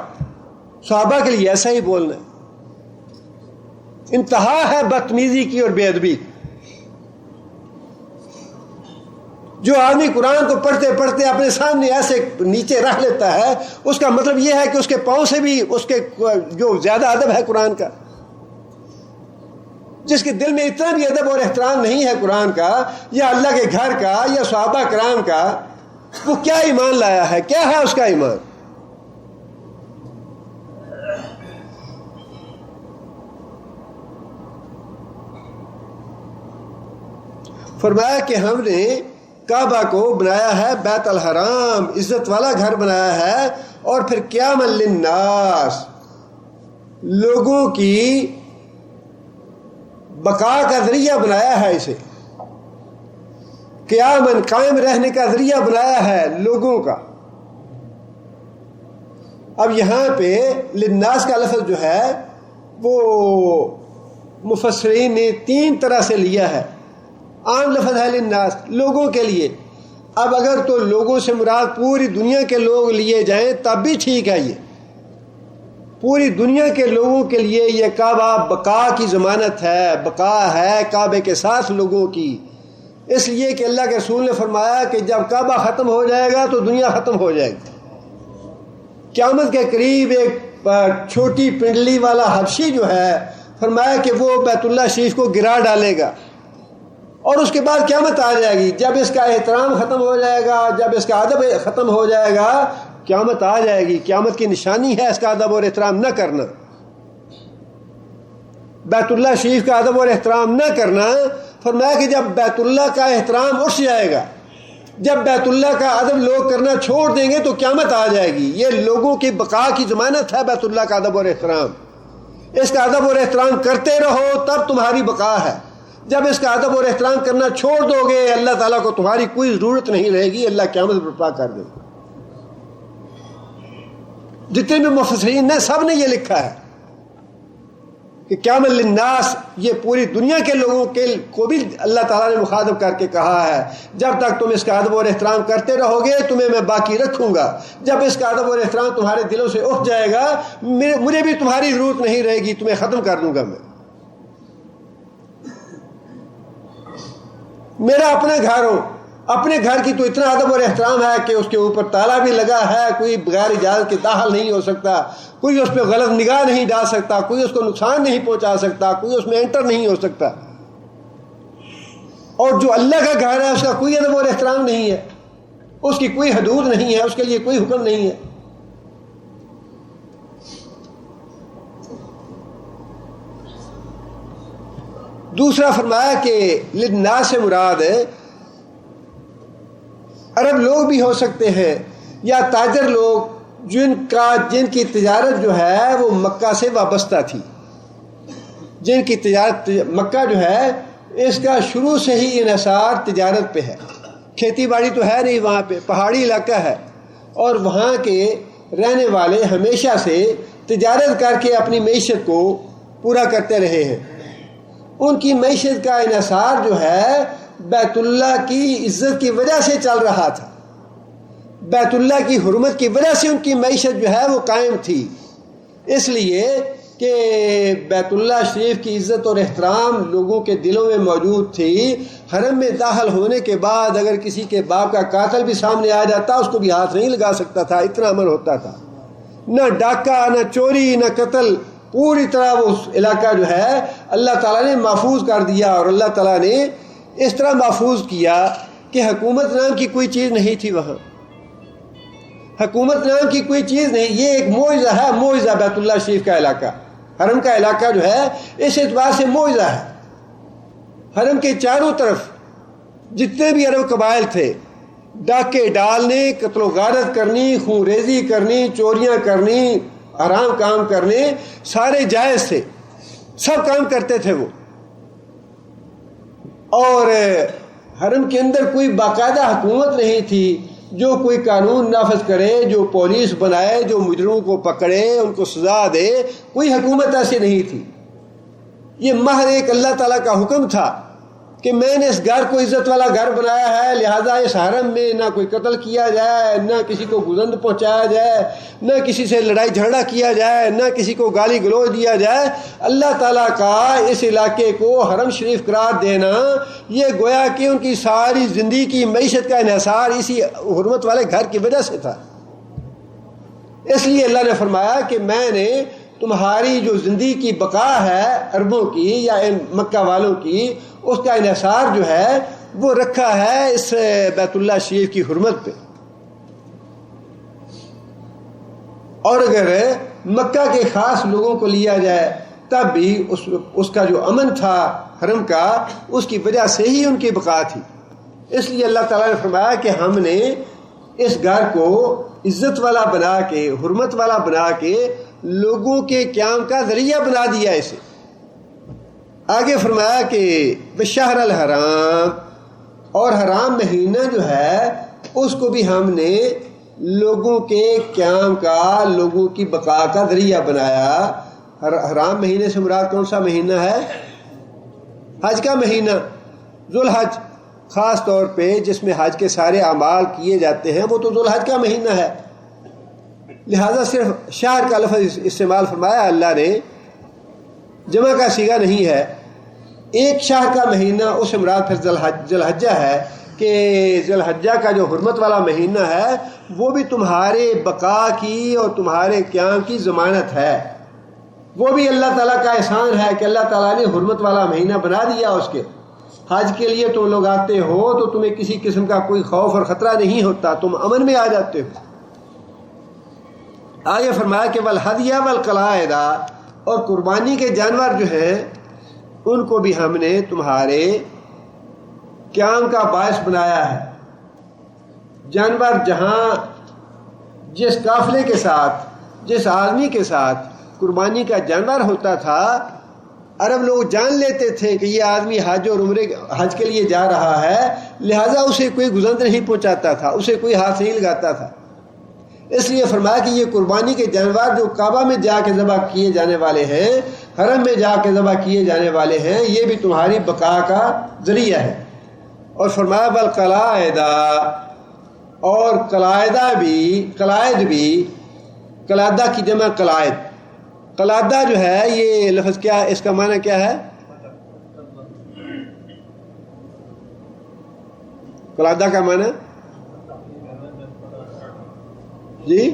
صحابہ کے لیے ایسا ہی بولنا ہے۔ انتہا ہے بدتمیزی کی اور بے ادبی۔ جو آدمی قرآن کو پڑھتے پڑھتے اپنے سامنے ایسے نیچے رکھ لیتا ہے، اس کا مطلب یہ ہے کہ اس کے پاؤں سے بھی اس کے جو زیادہ ادب ہے قرآن کا۔ جس کے دل میں اتنا بھی ادب اور احترام نہیں ہے قرآن کا یا اللہ کے گھر کا یا صحابہ کرام کا، وہ کیا ایمان لایا ہے؟ کیا ہے اس کا ایمان؟ فرمایا کہ ہم نے کعبہ کو بنایا ہے بیت الحرام، عزت والا گھر بنایا ہے، اور پھر قیام للناس، لوگوں کی بقا کا ذریعہ بنایا ہے، اسے قیامن، قائم رہنے کا ذریعہ بنایا ہے لوگوں کا۔ اب یہاں پہ للناس کا لفظ جو ہے وہ مفسرین نے 3 طرح سے لیا ہے۔ عام لفظ ہے للناس، لوگوں کے لیے۔ اب اگر تو لوگوں سے مراد پوری دنیا کے لوگ لیے جائیں تب بھی ٹھیک ہے، یہ پوری دنیا کے لوگوں کے لیے یہ کعبہ بقا کی ضمانت ہے، بقا ہے کعبے کے ساتھ لوگوں کی، اس لیے کہ اللہ کے رسول نے فرمایا کہ جب کعبہ ختم ہو جائے گا تو دنیا ختم ہو جائے گی۔ قیامت کے قریب ایک چھوٹی پنڈلی والا حبشی جو ہے، فرمایا کہ وہ بیت اللہ شریف کو گرا ڈالے گا، اور اس کے بعد قیامت آ جائے گی۔ جب اس کا احترام ختم ہو جائے گا، جب اس کا ادب ختم ہو جائے گا، قیامت آ جائے گی۔ قیامت کی نشانی ہے اس کا ادب اور احترام نہ کرنا، بیت اللہ شریف کا ادب اور احترام نہ کرنا۔ فرمایا کہ جب بیت اللہ کا احترام اٹھ جائے گا، جب بیت اللہ کا ادب لوگ کرنا چھوڑ دیں گے تو قیامت آ جائے گی۔ یہ لوگوں کی بقا کی ضمانت ہے بیت اللہ کا ادب اور احترام۔ اس کا ادب اور احترام کرتے رہو تب تمہاری بقا ہے۔ جب اس کا ادب اور احترام کرنا چھوڑ دو گے، اللہ تعالیٰ کو تمہاری کوئی ضرورت نہیں رہے گی، اللہ قیامت برپا کر دے گا۔ جتنے بھی مفسرین نے سب نے یہ لکھا ہے کہ قیام للناس، یہ پوری دنیا کے لوگوں کو بھی اللہ تعالیٰ نے مخاطب کر کے کہا ہے، جب تک تم اس کا ادب اور احترام کرتے رہو گے تمہیں میں باقی رکھوں گا۔ جب اس کا ادب اور احترام تمہارے دلوں سے اٹھ جائے گا، مجھے بھی تمہاری ضرورت نہیں رہے گی، تمہیں ختم کر دوں گا میں۔ میرا اپنا گھر ہو، اپنے گھر کی تو اتنا ادب اور احترام ہے کہ اس کے اوپر تالا بھی لگا ہے، کوئی بغیر اجازت کے داخل نہیں ہو سکتا، کوئی اس پہ غلط نگاہ نہیں ڈال سکتا، کوئی اس کو نقصان نہیں پہنچا سکتا، کوئی اس میں انٹر نہیں ہو سکتا۔ اور جو اللہ کا گھر ہے اس کا کوئی ادب اور احترام نہیں ہے، اس کی کوئی حدود نہیں ہے، اس کے لیے کوئی حکم نہیں ہے۔ دوسرا فرمایا کہ للناس سے مراد عرب لوگ بھی ہو سکتے ہیں یا تاجر لوگ جن کی تجارت جو ہے وہ مکہ سے وابستہ تھی، جن کی تجارت مکہ جو ہے اس کا شروع سے ہی انحصار تجارت پہ ہے، کھیتی باڑی تو ہے نہیں وہاں پہ، پہاڑی علاقہ ہے، اور وہاں کے رہنے والے ہمیشہ سے تجارت کر کے اپنی معیشت کو پورا کرتے رہے ہیں۔ ان کی معیشت کا انحصار جو ہے بیت اللہ کی عزت کی وجہ سے چل رہا تھا، بیت اللہ کی حرمت کی وجہ سے ان کی معیشت جو ہے وہ قائم تھی، اس لیے کہ بیت اللہ شریف کی عزت اور احترام لوگوں کے دلوں میں موجود تھی۔ حرم میں داخل ہونے کے بعد اگر کسی کے باپ کا قاتل بھی سامنے آ جاتا اس کو بھی ہاتھ نہیں لگا سکتا تھا، اتنا امن ہوتا تھا، نہ ڈاکہ نہ چوری نہ قتل، پوری طرح وہ علاقہ جو ہے اللہ تعالیٰ نے محفوظ کر دیا، اور اللہ تعالیٰ نے اس طرح محفوظ کیا کہ حکومت نام کی کوئی چیز نہیں تھی وہاں، حکومت نام کی کوئی چیز نہیں۔ یہ ایک معجزہ ہے، معجزہ بیت اللہ شریف کا علاقہ، حرم کا علاقہ جو ہے اس اعتبار سے معجزہ ہے۔ حرم کے چاروں طرف جتنے بھی عرب قبائل تھے، ڈاکے ڈالنے، قتل و غارت کرنی، خون ریزی کرنی، چوریاں کرنی، حرام کام کرنے، سارے جائز تھے، سب کام کرتے تھے وہ۔ اور حرم کے اندر کوئی باقاعدہ حکومت نہیں تھی جو کوئی قانون نافذ کرے، جو پولیس بنائے، جو مجرموں کو پکڑے، ان کو سزا دے، کوئی حکومت ایسی نہیں تھی۔ یہ محض ایک اللہ تعالیٰ کا حکم تھا کہ میں نے اس گھر کو عزت والا گھر بنایا ہے، لہذا اس حرم میں نہ کوئی قتل کیا جائے، نہ کسی کو گزند پہنچایا جائے، نہ کسی سے لڑائی جھگڑا کیا جائے، نہ کسی کو گالی گلوچ دیا جائے۔ اللہ تعالیٰ کا اس علاقے کو حرم شریف قرار دینا یہ گویا کہ ان کی ساری زندگی کی معیشت کا انحصار اسی حرمت والے گھر کی وجہ سے تھا۔ اس لیے اللہ نے فرمایا کہ میں نے تمہاری جو زندگی کی بقا ہے عربوں کی یا ان مکہ والوں کی، اس کا انحصار جو ہے وہ رکھا ہے اس بیت اللہ شریف کی حرمت پہ۔ اور اگر مکہ کے خاص لوگوں کو لیا جائے تب بھی اس کا جو امن تھا حرم کا، اس کی وجہ سے ہی ان کی بقا تھی۔ اس لیے اللہ تعالیٰ نے فرمایا کہ ہم نے اس گھر کو عزت والا بنا کے، حرمت والا بنا کے لوگوں کے قیام کا ذریعہ بنا دیا اسے۔ آگے فرمایا کہ بشہر الحرام، اور حرام مہینہ جو ہے اس کو بھی ہم نے لوگوں کے قیام کا، لوگوں کی بقا کا ذریعہ بنایا۔ حرام مہینے سے مراد کون سا مہینہ ہے؟ حج کا مہینہ، ذوالحج، خاص طور پہ جس میں حج کے سارے اعمال کیے جاتے ہیں وہ تو ذوالحج کا مہینہ ہے، لہذا صرف شہر کا لفظ استعمال فرمایا اللہ نے، جمع کا صیغہ نہیں ہے۔ ایک شہر کا مہینہ اس سے مراد پھر ذی الحجہ ہے کہ ذی الحجہ کا جو حرمت والا مہینہ ہے وہ بھی تمہارے بقا کی اور تمہارے قیام کی ضمانت ہے، وہ بھی اللہ تعالیٰ کا احسان ہے کہ اللہ تعالیٰ نے حرمت والا مہینہ بنا دیا اس کے۔ حج کے لیے تم لوگ آتے ہو تو تمہیں کسی قسم کا کوئی خوف اور خطرہ نہیں ہوتا، تم امن میں آ جاتے ہو۔ آگے فرمایا کہ والہدیہ والقلائد، اور قربانی کے جانور جو ہیں ان کو بھی ہم نے تمہارے قیام کا باعث بنایا ہے۔ جانور جہاں جس قافلے کے ساتھ، جس آدمی کے ساتھ قربانی کا جانور ہوتا تھا، عرب لوگ جان لیتے تھے کہ یہ آدمی حج اور عمرے حج کے لیے جا رہا ہے، لہٰذا اسے کوئی گزند نہیں پہنچاتا تھا، اسے کوئی ہاتھ نہیں لگاتا تھا۔ اس لیے فرمایا کہ یہ قربانی کے جانور جو کعبہ میں جا کے ذبح کیے جانے والے ہیں، حرم میں جا کے ذبح کیے جانے والے ہیں، یہ بھی تمہاری بقا کا ذریعہ ہے۔ اور فرمایا والقلائد، اور قلائدہ بھی، قلائد بھی، قلادہ کی جمع قلائد، قلادہ جو ہے یہ لفظ کیا، اس کا معنی کیا ہے؟ قلادہ کا معنی جی،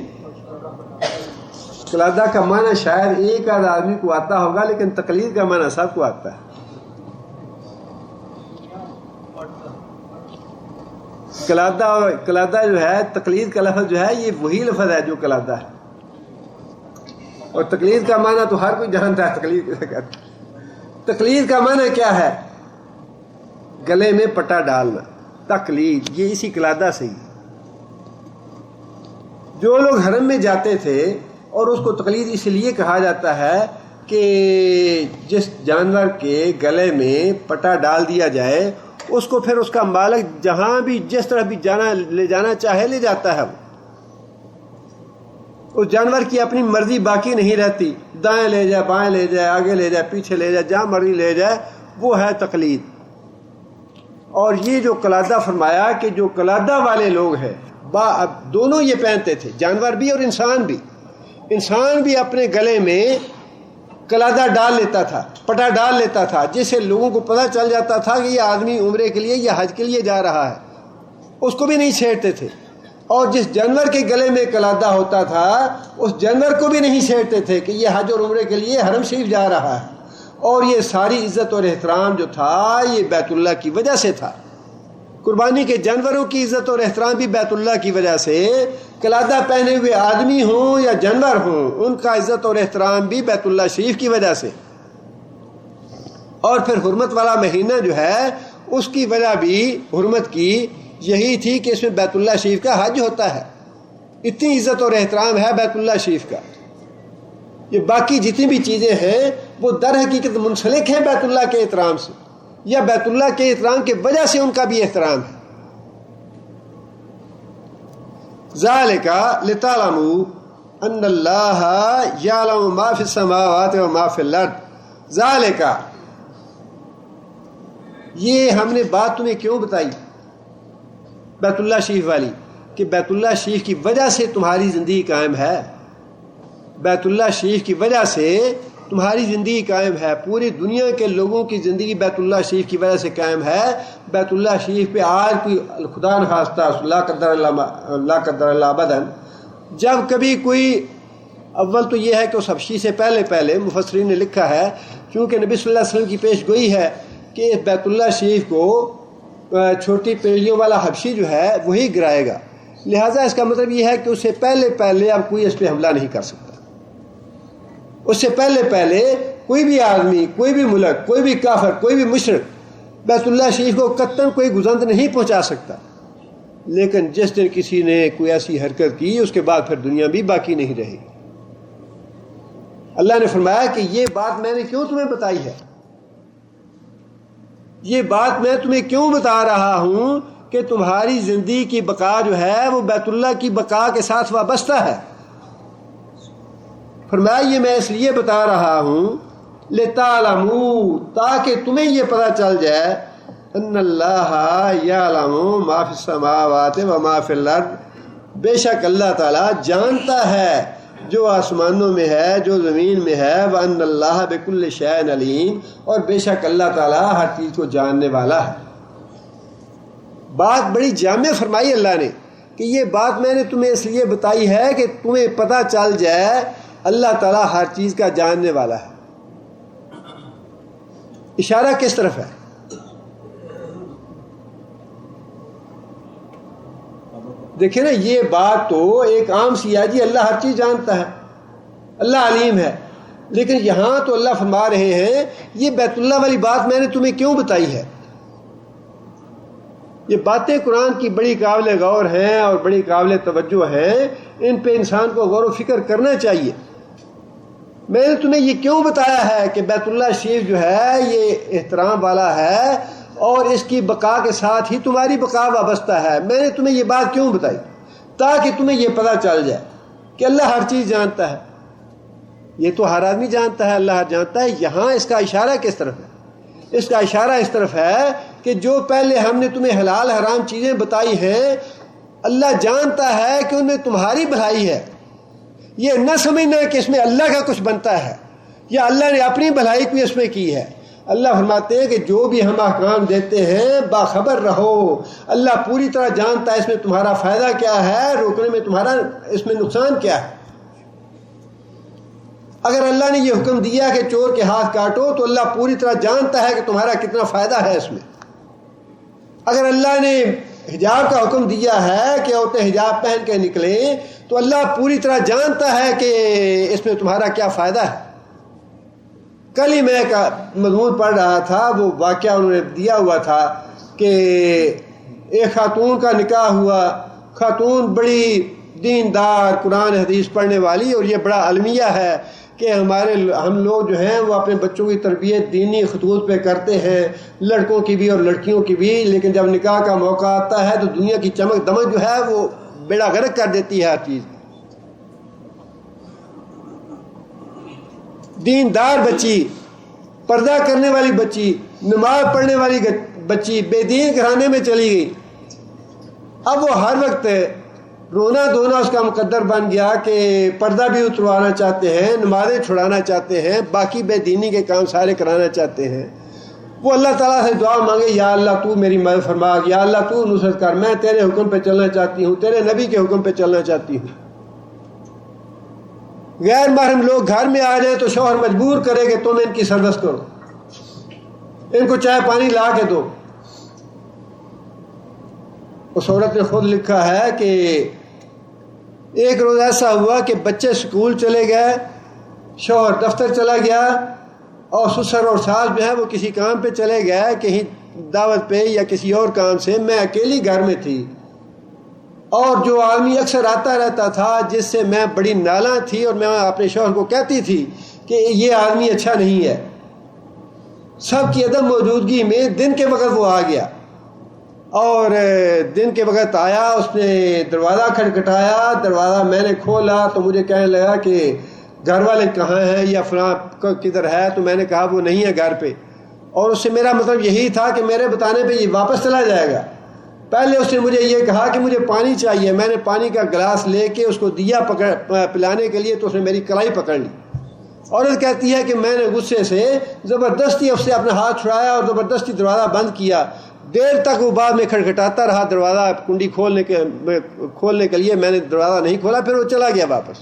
قلادہ کا معنی شاید ایک آدھ آدمی کو آتا ہوگا، لیکن تقلید کا معنی سب کو آتا ہے۔ قلادہ، اور قلادہ جو ہے تقلید کا لفظ جو ہے یہ وہی لفظ ہے جو قلادہ ہے، اور تقلید کا معنی تو ہر کوئی جانتا ہے تقلید کیسے کہتے ہیں۔ تقلید کا معنی کیا ہے؟ گلے میں پٹا ڈالنا. تقلید یہ اسی قلادہ سے ہی. جو لوگ حرم میں جاتے تھے، اور اس کو تقلید اس لیے کہا جاتا ہے کہ جس جانور کے گلے میں پٹا ڈال دیا جائے اس کو پھر اس کا مالک جہاں بھی جس طرح بھی لے جانا چاہے لے جاتا ہے. اس جانور کی اپنی مرضی باقی نہیں رہتی، دائیں لے جائے، بائیں لے جائے، آگے لے جائے، پیچھے لے جائے، جہاں مرضی لے جائے، وہ ہے تقلید. اور یہ جو قلادہ فرمایا کہ جو قلادہ والے لوگ ہیں اب دونوں یہ پہنتے تھے، جانور بھی اور انسان بھی. انسان بھی اپنے گلے میں قلادہ ڈال لیتا تھا، پٹا ڈال لیتا تھا، جس سے لوگوں کو پتہ چل جاتا تھا کہ یہ آدمی عمرے کے لیے یا حج کے لیے جا رہا ہے. اس کو بھی نہیں چھیڑتے تھے. اور جس جانور کے گلے میں قلادہ ہوتا تھا اس جانور کو بھی نہیں چھیڑتے تھے کہ یہ حج اور عمرے کے لیے حرم شریف جا رہا ہے. اور یہ ساری عزت اور احترام جو تھا یہ بیت اللہ کی وجہ سے تھا. قربانی کے جانوروں کی عزت اور احترام بھی بیت اللہ کی وجہ سے. قلادہ پہنے ہوئے آدمی ہوں یا جانور ہوں ان کا عزت اور احترام بھی بیت اللہ شریف کی وجہ سے. اور پھر حرمت والا مہینہ جو ہے اس کی وجہ بھی حرمت کی یہی تھی کہ اس میں بیت اللہ شریف کا حج ہوتا ہے. اتنی عزت اور احترام ہے بیت اللہ شریف کا. یہ باقی جتنی بھی چیزیں ہیں وہ در حقیقت منسلک ہیں بیت اللہ کے احترام سے، یا بیت اللہ کے احترام کی وجہ سے ان کا بھی احترام ہے. ذالک لتعلموا ان اللہ یعلم ما فی السماوات و ما فی الارض. ذالک، یہ ہم نے بات تمہیں کیوں بتائی بیت اللہ شریف والی، کہ بیت اللہ شریف کی وجہ سے تمہاری زندگی قائم ہے. بیت اللہ شریف کی وجہ سے تمہاری زندگی قائم ہے. پوری دنیا کے لوگوں کی زندگی بیت اللہ شریف کی وجہ سے قائم ہے. بیت اللہ شریف پہ آج کوئی خدا نخواستہ لا قدر اللہ بدن جب کبھی کوئی، اول تو یہ ہے کہ اس حبشی سے پہلے مفسرین نے لکھا ہے کیونکہ نبی صلی اللہ علیہ وسلم کی پیش گوئی ہے کہ بیت اللہ شریف کو چھوٹی پیڑیوں والا حبشی جو ہے وہی گرائے گا. لہٰذا اس کا مطلب یہ ہے کہ اس سے پہلے اب کوئی اس پہ حملہ نہیں کر سکتا. اس سے پہلے کوئی بھی آدمی، کوئی بھی ملک، کوئی بھی کافر، کوئی بھی مشرک بیت اللہ شریف کو قطعاً کوئی گزند نہیں پہنچا سکتا. لیکن جس دن کسی نے کوئی ایسی حرکت کی اس کے بعد پھر دنیا بھی باقی نہیں رہی. اللہ نے فرمایا کہ یہ بات میں نے کیوں تمہیں بتائی ہے، یہ بات میں تمہیں کیوں بتا رہا ہوں کہ تمہاری زندگی کی بقا جو ہے وہ بیت اللہ کی بقا کے ساتھ وابستہ ہے. فرمایا یہ میں اس لیے بتا رہا ہوں لتعلموا، تاکہ تمہیں یہ پتہ چل جائے ان اللہ یعلم ما فی السماوات و ما فی الارض، بے شک اللہ تعالیٰ جانتا ہے جو آسمانوں میں ہے جو زمین میں ہے، وان اللہ بکل شیء علیم، اور بے شک اللہ تعالیٰ ہر چیز کو جاننے والا ہے. بات بڑی جامع فرمائی اللہ نے کہ یہ بات میں نے تمہیں اس لیے بتائی ہے کہ تمہیں پتہ چل جائے اللہ تعالیٰ ہر چیز کا جاننے والا ہے. اشارہ کس طرف ہے؟ دیکھیں نا، یہ بات تو ایک عام سی ہے، جی اللہ ہر چیز جانتا ہے، اللہ علیم ہے. لیکن یہاں تو اللہ فرما رہے ہیں یہ بیت اللہ والی بات میں نے تمہیں کیوں بتائی ہے. یہ باتیں قرآن کی بڑی قابل غور ہیں اور بڑی قابل توجہ ہیں، ان پہ انسان کو غور و فکر کرنا چاہیے. میں نے تمہیں یہ کیوں بتایا ہے کہ بیت اللہ شریف جو ہے یہ احترام والا ہے اور اس کی بقا کے ساتھ ہی تمہاری بقا وابستہ ہے. میں نے تمہیں یہ بات کیوں بتائی؟ تاکہ تمہیں یہ پتہ چل جائے کہ اللہ ہر چیز جانتا ہے. یہ تو ہر آدمی جانتا ہے، اللہ جانتا ہے. یہاں اس کا اشارہ کس طرف ہے؟ اس کا اشارہ اس طرف ہے کہ جو پہلے ہم نے تمہیں حلال حرام چیزیں بتائی ہیں اللہ جانتا ہے کہ ان میں تمہاری بھلائی ہے. یہ نہ سمجھنا کہ اس میں اللہ کا کچھ بنتا ہے یا اللہ نے اپنی بھلائی کوئی اس میں کی ہے. اللہ فرماتے ہیں کہ جو بھی ہم احکام دیتے ہیں باخبر رہو، اللہ پوری طرح جانتا ہے اس میں تمہارا فائدہ کیا ہے، روکنے میں تمہارا اس میں نقصان کیا ہے. اگر اللہ نے یہ حکم دیا کہ چور کے ہاتھ کاٹو تو اللہ پوری طرح جانتا ہے کہ تمہارا کتنا فائدہ ہے اس میں. اگر اللہ نے حجاب کا حکم دیا ہے کہ عورتیں حجاب پہن کے نکلیں تو اللہ پوری طرح جانتا ہے کہ اس میں تمہارا کیا فائدہ ہے. کل ہی میں ایک مضمون پڑھ رہا تھا، وہ واقعہ انہوں نے دیا ہوا تھا کہ ایک خاتون کا نکاح ہوا، خاتون بڑی دیندار قرآن حدیث پڑھنے والی، اور یہ بڑا المیہ ہے کہ ہم لوگ جو ہیں وہ اپنے بچوں کی تربیت دینی خطوط پہ کرتے ہیں، لڑکوں کی بھی اور لڑکیوں کی بھی، لیکن جب نکاح کا موقع آتا ہے تو دنیا کی چمک دمک جو ہے وہ بیڑا غرق کر دیتی ہے ہر چیز۔ دیندار بچی، پردہ کرنے والی بچی، نماز پڑھنے والی بچی بے دین گھرانے میں چلی گئی۔ اب وہ ہر وقت رونا دھونا اس کا مقدر بن گیا کہ پردہ بھی اتروانا چاہتے ہیں، نمازیں چھڑانا چاہتے ہیں، باقی بے دینی کے کام سارے کرانا چاہتے ہیں۔ وہ اللہ تعالیٰ سے دعا مانگے، یا اللہ تو میری مدد فرما، یا اللہ تو نصرت کر، میں تیرے حکم پہ چلنا چاہتی ہوں، تیرے نبی کے حکم پہ چلنا چاہتی ہوں۔ غیر محرم لوگ گھر میں آ جائیں تو شوہر مجبور کرے کہ تم ان کی سروس کرو، ان کو چائے پانی لا کے دو۔ اس عورت نے خود لکھا ہے کہ ایک روز ایسا ہوا کہ بچے سکول چلے گئے، شوہر دفتر چلا گیا، اور سسر اور ساس جو ہے وہ کسی کام پہ چلے گئے، کہیں دعوت پہ یا کسی اور کام سے، میں اکیلی گھر میں تھی۔ اور جو آدمی اکثر آتا رہتا تھا، جس سے میں بڑی نالاں تھی، اور میں اپنے شوہر کو کہتی تھی کہ یہ آدمی اچھا نہیں ہے، سب کی عدم موجودگی میں دن کے وقت وہ آ گیا، اور دن کے وقت آیا، اس نے دروازہ کھٹکھٹایا، دروازہ میں نے کھولا تو مجھے کہنے لگا کہ گھر والے کہاں ہیں یا فلاں کدھر ہے، تو میں نے کہا وہ نہیں ہے گھر پہ، اور اس سے میرا مطلب یہی تھا کہ میرے بتانے پہ یہ واپس چلا جائے گا۔ پہلے اس نے مجھے یہ کہا کہ مجھے پانی چاہیے، میں نے پانی کا گلاس لے کے اس کو دیا پلانے کے لیے، تو اس نے میری کلائی پکڑ لی۔ عورت کہتی ہے کہ میں نے غصے سے زبردستی اس سے اپنا ہاتھ چھڑایا اور زبردستی دروازہ بند کیا۔ دیر تک وہ بعد میں کھٹکھٹاتا رہا دروازہ، کنڈی کھولنے کے لیے، میں نے دروازہ نہیں کھولا، پھر وہ چلا گیا واپس۔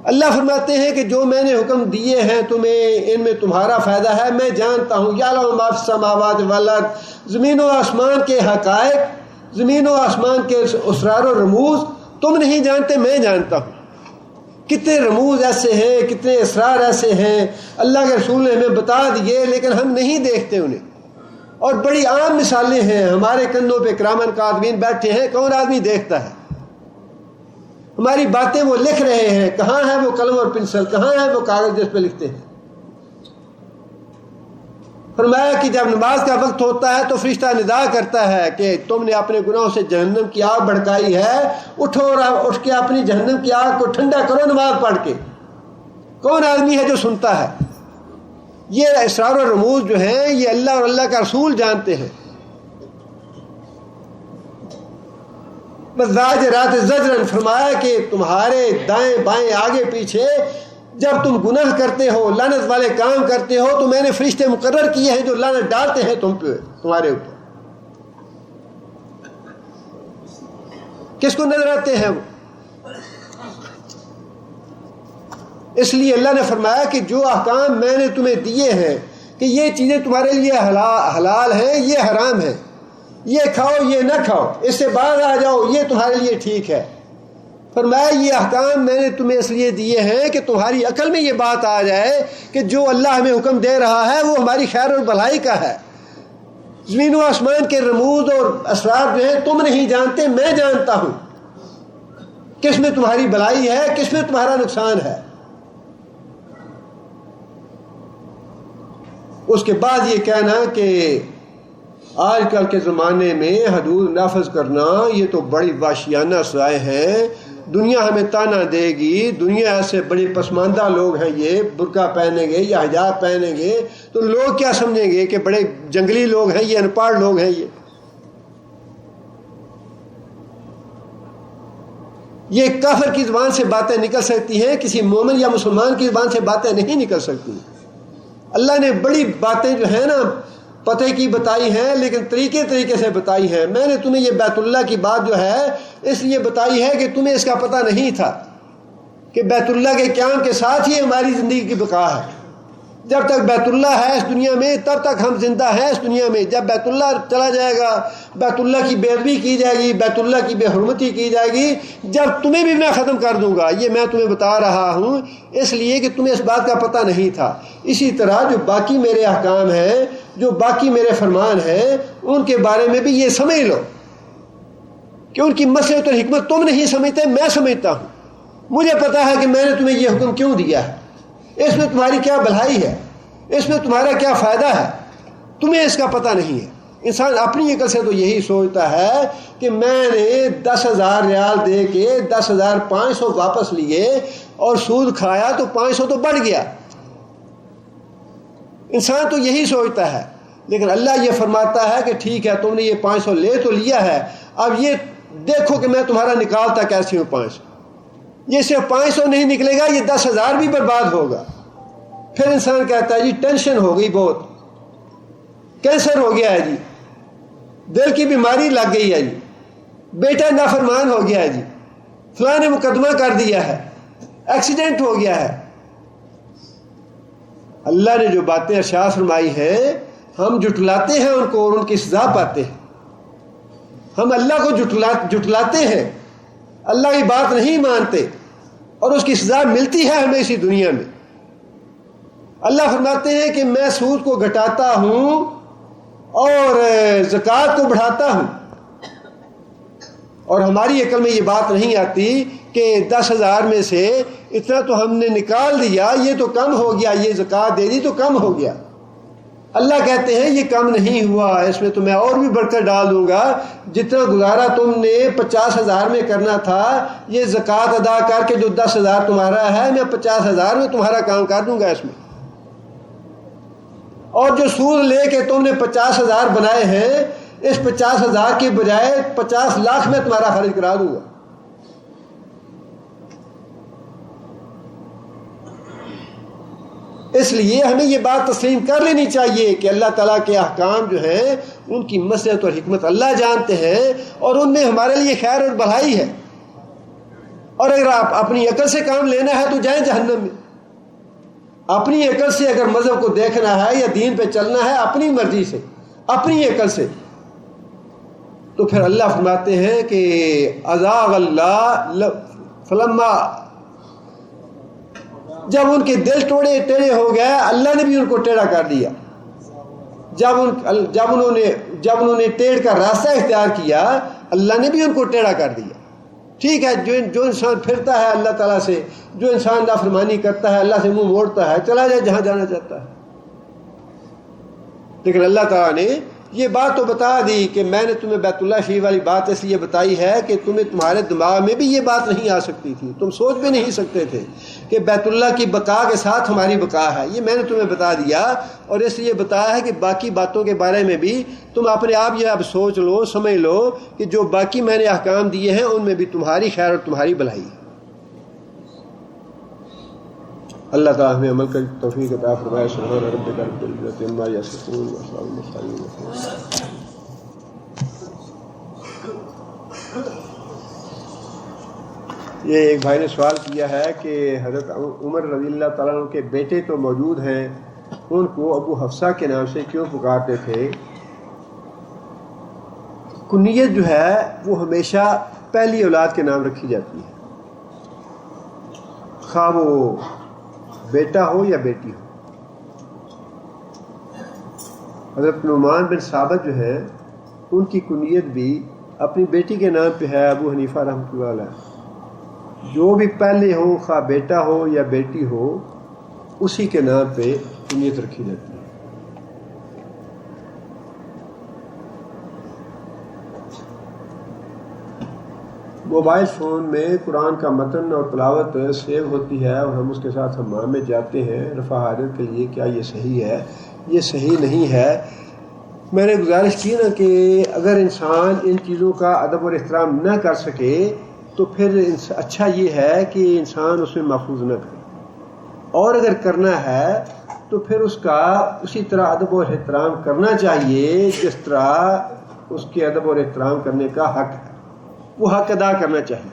اللہ فرماتے ہیں کہ جو میں نے حکم دیے ہیں تمہیں، ان میں تمہارا فائدہ ہے، میں جانتا ہوں۔ یعلم ما فی السماوات والارض، زمین و آسمان کے حقائق، زمین و آسمان کے اسرار و رموز تم نہیں جانتے، میں جانتا ہوں۔ کتنے رموز ایسے ہیں، کتنے اسرار ایسے ہیں، اللہ کے رسول نے ہمیں بتا دیے، لیکن ہم نہیں دیکھتے انہیں۔ اور بڑی عام مثالیں ہیں، ہمارے کندھوں پہ کرامن کاتبین بیٹھے ہیں، کون آدمی دیکھتا ہے؟ ہماری باتیں وہ لکھ رہے ہیں، کہاں ہے وہ قلم اور پنسل، کہاں ہے وہ کاغذ جس پہ لکھتے ہیں؟ فرمایا کہ جب نماز کا وقت ہوتا ہے تو فرشتہ ندا کرتا ہے کہ تم نے اپنے گناہوں سے جہنم کی آگ بھڑکائی ہے، اٹھو اور اٹھ کے اپنی جہنم کی آگ کو ٹھنڈا کرو نماز پڑھ کے۔ کون آدمی ہے جو سنتا ہے؟ یہ اسرار و رموز جو ہیں یہ اللہ اور اللہ کا رسول جانتے ہیں۔ زاجرات زجرن، فرمایا کہ تمہارے دائیں بائیں آگے پیچھے جب تم گناہ کرتے ہو، لعنت والے کام کرتے ہو، تو میں نے فرشتے مقرر کیے ہیں جو لعنت ڈالتے ہیں تم پہ، تمہارے اوپر۔ کس کو نظر آتے ہیں وہ؟ اس لیے اللہ نے فرمایا کہ جو احکام میں نے تمہیں دیے ہیں کہ یہ چیزیں تمہارے لیے حلال ہیں، یہ حرام ہیں، یہ کھاؤ یہ نہ کھاؤ، اس سے باز آ جاؤ، یہ تمہارے لیے ٹھیک ہے۔ فرمایا یہ احکام میں نے تمہیں اس لیے دیے ہیں کہ تمہاری عقل میں یہ بات آ جائے کہ جو اللہ ہمیں حکم دے رہا ہے وہ ہماری خیر اور بھلائی کا ہے۔ زمین و آسمان کے رموز اور اسرار جو ہیں تم نہیں جانتے، میں جانتا ہوں، کس میں تمہاری بھلائی ہے، کس میں تمہارا نقصان ہے۔ اس کے بعد یہ کہنا کہ آج کل کے زمانے میں حدود نافذ کرنا یہ تو بڑی وحشیانہ سائے ہیں، دنیا ہمیں تانا دے گی، دنیا ایسے بڑے پسماندہ لوگ ہیں، یہ برقع پہنیں گے یا حجاب پہنیں گے تو لوگ کیا سمجھیں گے کہ بڑے جنگلی لوگ ہیں، یہ ان پڑھ لوگ ہیں۔ یہ کافر کی زبان سے باتیں نکل سکتی ہیں، کسی مومن یا مسلمان کی زبان سے باتیں نہیں نکل سکتی۔ اللہ نے بڑی باتیں جو ہیں نا پتہ کی بتائی ہیں، لیکن طریقے سے بتائی ہیں۔ میں نے تمہیں یہ بیت اللہ کی بات جو ہے اس لیے بتائی ہے کہ تمہیں اس کا پتہ نہیں تھا کہ بیت اللہ کے قیام کے ساتھ ہی ہماری زندگی کی بقا ہے۔ جب تک بیت اللہ ہے اس دنیا میں تب تک ہم زندہ ہیں اس دنیا میں. جب بیت اللہ چلا جائے گا، بیت اللہ کی بے ادبی کی جائے گی، بیت اللہ کی بے حرمتی کی جائے گی، جب تمہیں بھی میں ختم کر دوں گا. یہ میں تمہیں بتا رہا ہوں اس لیے کہ تمہیں اس بات کا پتہ نہیں تھا. اسی طرح جو باقی میرے احکام ہیں، جو باقی میرے فرمان ہیں، ان کے بارے میں بھی یہ سمجھ لو کہ ان کی مصلحت اور حکمت تم نہیں سمجھتے، میں سمجھتا ہوں. مجھے پتا ہے کہ میں نے تمہیں یہ حکم کیوں دیا ہے، اس میں تمہاری کیا بھلائی ہے، اس میں تمہارا کیا فائدہ ہے، تمہیں اس کا پتہ نہیں ہے. انسان اپنی عقل سے تو یہی سوچتا ہے کہ میں نے 10,000 ریال دے کے 10,500 واپس لیے اور سود کھایا تو 500 تو بڑھ گیا. انسان تو یہی سوچتا ہے. لیکن اللہ یہ فرماتا ہے کہ ٹھیک ہے تم نے یہ 500 لے تو لیا ہے، اب یہ دیکھو کہ میں تمہارا نکالتا کیسی ہوں 500. یہ صرف 500 نہیں نکلے گا، یہ 10,000 بھی برباد ہوگا. پھر انسان کہتا ہے جی ٹینشن ہو گئی، بہت کینسر ہو گیا ہے جی، دل کی بیماری لگ گئی ہے جی، بیٹا نافرمان ہو گیا ہے جی، فلاں نے مقدمہ کر دیا ہے، ایکسیڈنٹ ہو گیا ہے. اللہ نے جو باتیں ارشاد فرمائی ہیں ہم جھٹلاتے ہیں ان کو اور ان کی سزا پاتے ہیں. ہم اللہ کو جھٹلاتے ہیں، اللہ کی بات نہیں مانتے اور اس کی سزا ملتی ہے ہمیں اسی دنیا میں. اللہ فرماتے ہیں کہ میں سود کو گھٹاتا ہوں اور زکوٰۃ کو بڑھاتا ہوں، اور ہماری عقل میں یہ بات نہیں آتی کہ 10,000 میں سے اتنا تو ہم نے نکال دیا، یہ تو کم ہو گیا، یہ زکوٰۃ دے دی تو کم ہو گیا. اللہ کہتے ہیں یہ کم نہیں ہوا، اس میں تو میں اور بھی برکت ڈال دوں گا. جتنا گزارا تم نے 50,000 میں کرنا تھا، یہ زکوٰۃ ادا کر کے جو 10,000 تمہارا ہے میں 50,000 میں تمہارا کام کر دوں گا اس میں. اور جو سود لے کے تم نے 50,000 بنائے ہیں، اس 50,000 کے بجائے 50 لاکھ میں تمہارا خرچ کرا دوں گا. اس لیے ہمیں یہ بات تسلیم کر لینی چاہیے کہ اللہ تعالیٰ کے احکام جو ہیں ان کی مصلحت اور حکمت اللہ جانتے ہیں، اور ان میں ہمارے لیے خیر اور بھلائی ہے. اور اگر آپ اپنی عقل سے کام لینا ہے تو جائیں جہنم میں. اپنی عقل سے اگر مذہب کو دیکھنا ہے یا دین پہ چلنا ہے اپنی مرضی سے، اپنی عقل سے، تو پھر اللہ فرماتے ہیں کہ ازاغ اللہ فلما، جب ان کے دل ٹیڑھے ہو گئے اللہ نے بھی ان کو ٹیڑھا کر دیا. جب انہوں نے ٹیڑھ کا راستہ اختیار کیا اللہ نے بھی ان کو ٹیڑھا کر دیا. ٹھیک ہے، جو انسان پھرتا ہے اللہ تعالیٰ سے، جو انسان نافرمانی کرتا ہے اللہ سے منہ موڑتا ہے، چلا جائے جہاں جانا چاہتا ہے. لیکن اللہ تعالیٰ نے یہ بات تو بتا دی کہ میں نے تمہیں بیت اللہ شریف والی بات اس لیے بتائی ہے کہ تمہارے دماغ میں بھی یہ بات نہیں آ سکتی تھی، تم سوچ بھی نہیں سکتے تھے کہ بیت اللہ کی بقا کے ساتھ ہماری بقا ہے. یہ میں نے تمہیں بتا دیا، اور اس لیے بتایا ہے کہ باقی باتوں کے بارے میں بھی تم اپنے آپ یہ اب سوچ لو، سمجھ لو کہ جو باقی میں نے احکام دیے ہیں ان میں بھی تمہاری خیر اور تمہاری بھلائی ہے. اللہ تعالیٰ ہمیں عمل کا توفیق عطا فرمائے. سبحان ربک رب العزت عما یصفون وسلام علی المرسلین. یہ ایک بھائی نے سوال کیا ہے کہ حضرت عمر رضی اللہ تعالیٰ عنہ کے بیٹے تو موجود ہیں، ان کو ابو حفصہ کے نام سے کیوں پکارتے تھے؟ کنیت جو ہے وہ ہمیشہ پہلی اولاد کے نام رکھی جاتی ہے، خواہ وہ بیٹا ہو یا بیٹی ہو. حضرت نعمان بن ثابت جو ہے ان کی کنیت بھی اپنی بیٹی کے نام پہ ہے، ابو حنیفہ رحمۃ اللہ علیہ. جو بھی پہلے ہو، خواہ بیٹا ہو یا بیٹی ہو، اسی کے نام پہ کنیت رکھی جاتی ہے. موبائل فون میں قرآن کا متن اور تلاوت سیو ہوتی ہے اور ہم اس کے ساتھ حمام میں جاتے ہیں رفع حاجت کے لیے، کیا یہ صحیح ہے؟ یہ صحیح نہیں ہے. میں نے گزارش کی نا کہ اگر انسان ان چیزوں کا ادب اور احترام نہ کر سکے تو پھر اچھا یہ ہے کہ انسان اس میں محفوظ نہ کرے، اور اگر کرنا ہے تو پھر اس کا اسی طرح ادب اور احترام کرنا چاہیے جس طرح اس کے ادب اور احترام کرنے کا حق ہے، وہ حق ادا کرنا چاہیے.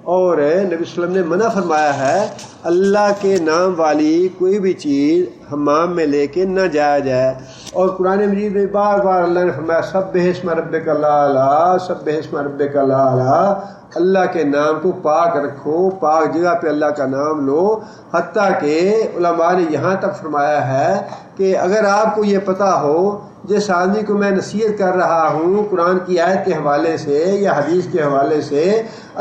اور نبی صلی اللہ علیہ وسلم نے منع فرمایا ہے اللہ کے نام والی کوئی بھی چیز حمام میں لے کے نہ جایا جائے. اور قرآن مجید میں بار بار اللہ نے فرمایا سبح اسم ربک الاعلیٰ، سبح اسم ربک الاعلیٰ، اللہ کے نام کو پاک رکھو، پاک جگہ پہ اللہ کا نام لو. حتیٰ کہ علماء نے یہاں تک فرمایا ہے کہ اگر آپ کو یہ پتہ ہو جس آدمی کو میں نصیحت کر رہا ہوں قرآن کی آیت کے حوالے سے یا حدیث کے حوالے سے،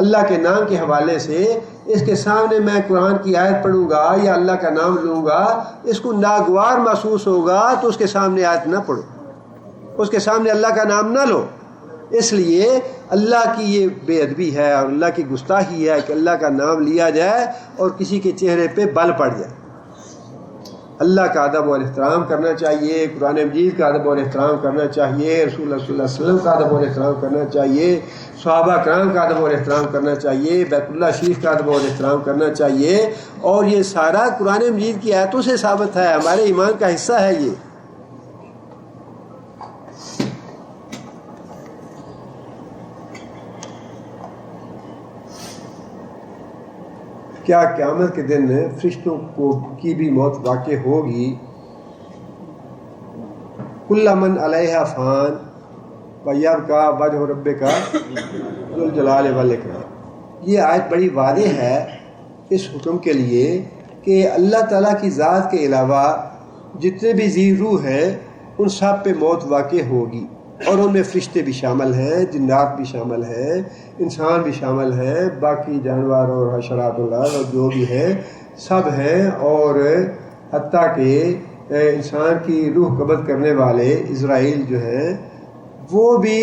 اللہ کے نام کے حوالے سے، اس کے سامنے میں قرآن کی آیت پڑھوں گا یا اللہ کا نام لوں گا، اس کو ناگوار محسوس ہوگا تو اس کے سامنے آیت نہ پڑھو، اس کے سامنے اللہ کا نام نہ لو. اس لیے اللہ کی یہ بے ادبی ہے اور اللہ کی گستاخی ہے کہ اللہ کا نام لیا جائے اور کسی کے چہرے پہ بل پڑ جائے. اللہ کا ادب اور احترام کرنا چاہیے، قرآن مجید کا ادب اور احترام کرنا چاہیے، رسول اللہ صلی اللہ علیہ وسلم کا ادب اور احترام کرنا چاہیے، صحابہ کرام کا ادب اور احترام کرنا چاہیے، بیت اللہ شریف کا ادب اور احترام کرنا چاہیے. اور یہ سارا قرآن مجید کی آیتوں سے ثابت ہے، ہمارے ایمان کا حصہ ہے. یہ کیا قیامت کے دن فرشتوں کی بھی موت واقع ہوگی؟ کل من علیہا فان ویبقی وجہ ربک ذو الجلال والاکرام. یہ آیت بڑی واضح ہے اس حکم کے لیے کہ اللہ تعالیٰ کی ذات کے علاوہ جتنے بھی ذی روح ہیں ان سب پہ موت واقع ہوگی، اور ان میں فرشتے بھی شامل ہیں، جنات بھی شامل ہیں، انسان بھی شامل ہیں، باقی جانور اور حشرات اللہ اور جو بھی ہیں سب ہیں. اور حتیٰ کہ انسان کی روح قبض کرنے والے اسرائیل جو ہیں وہ بھی،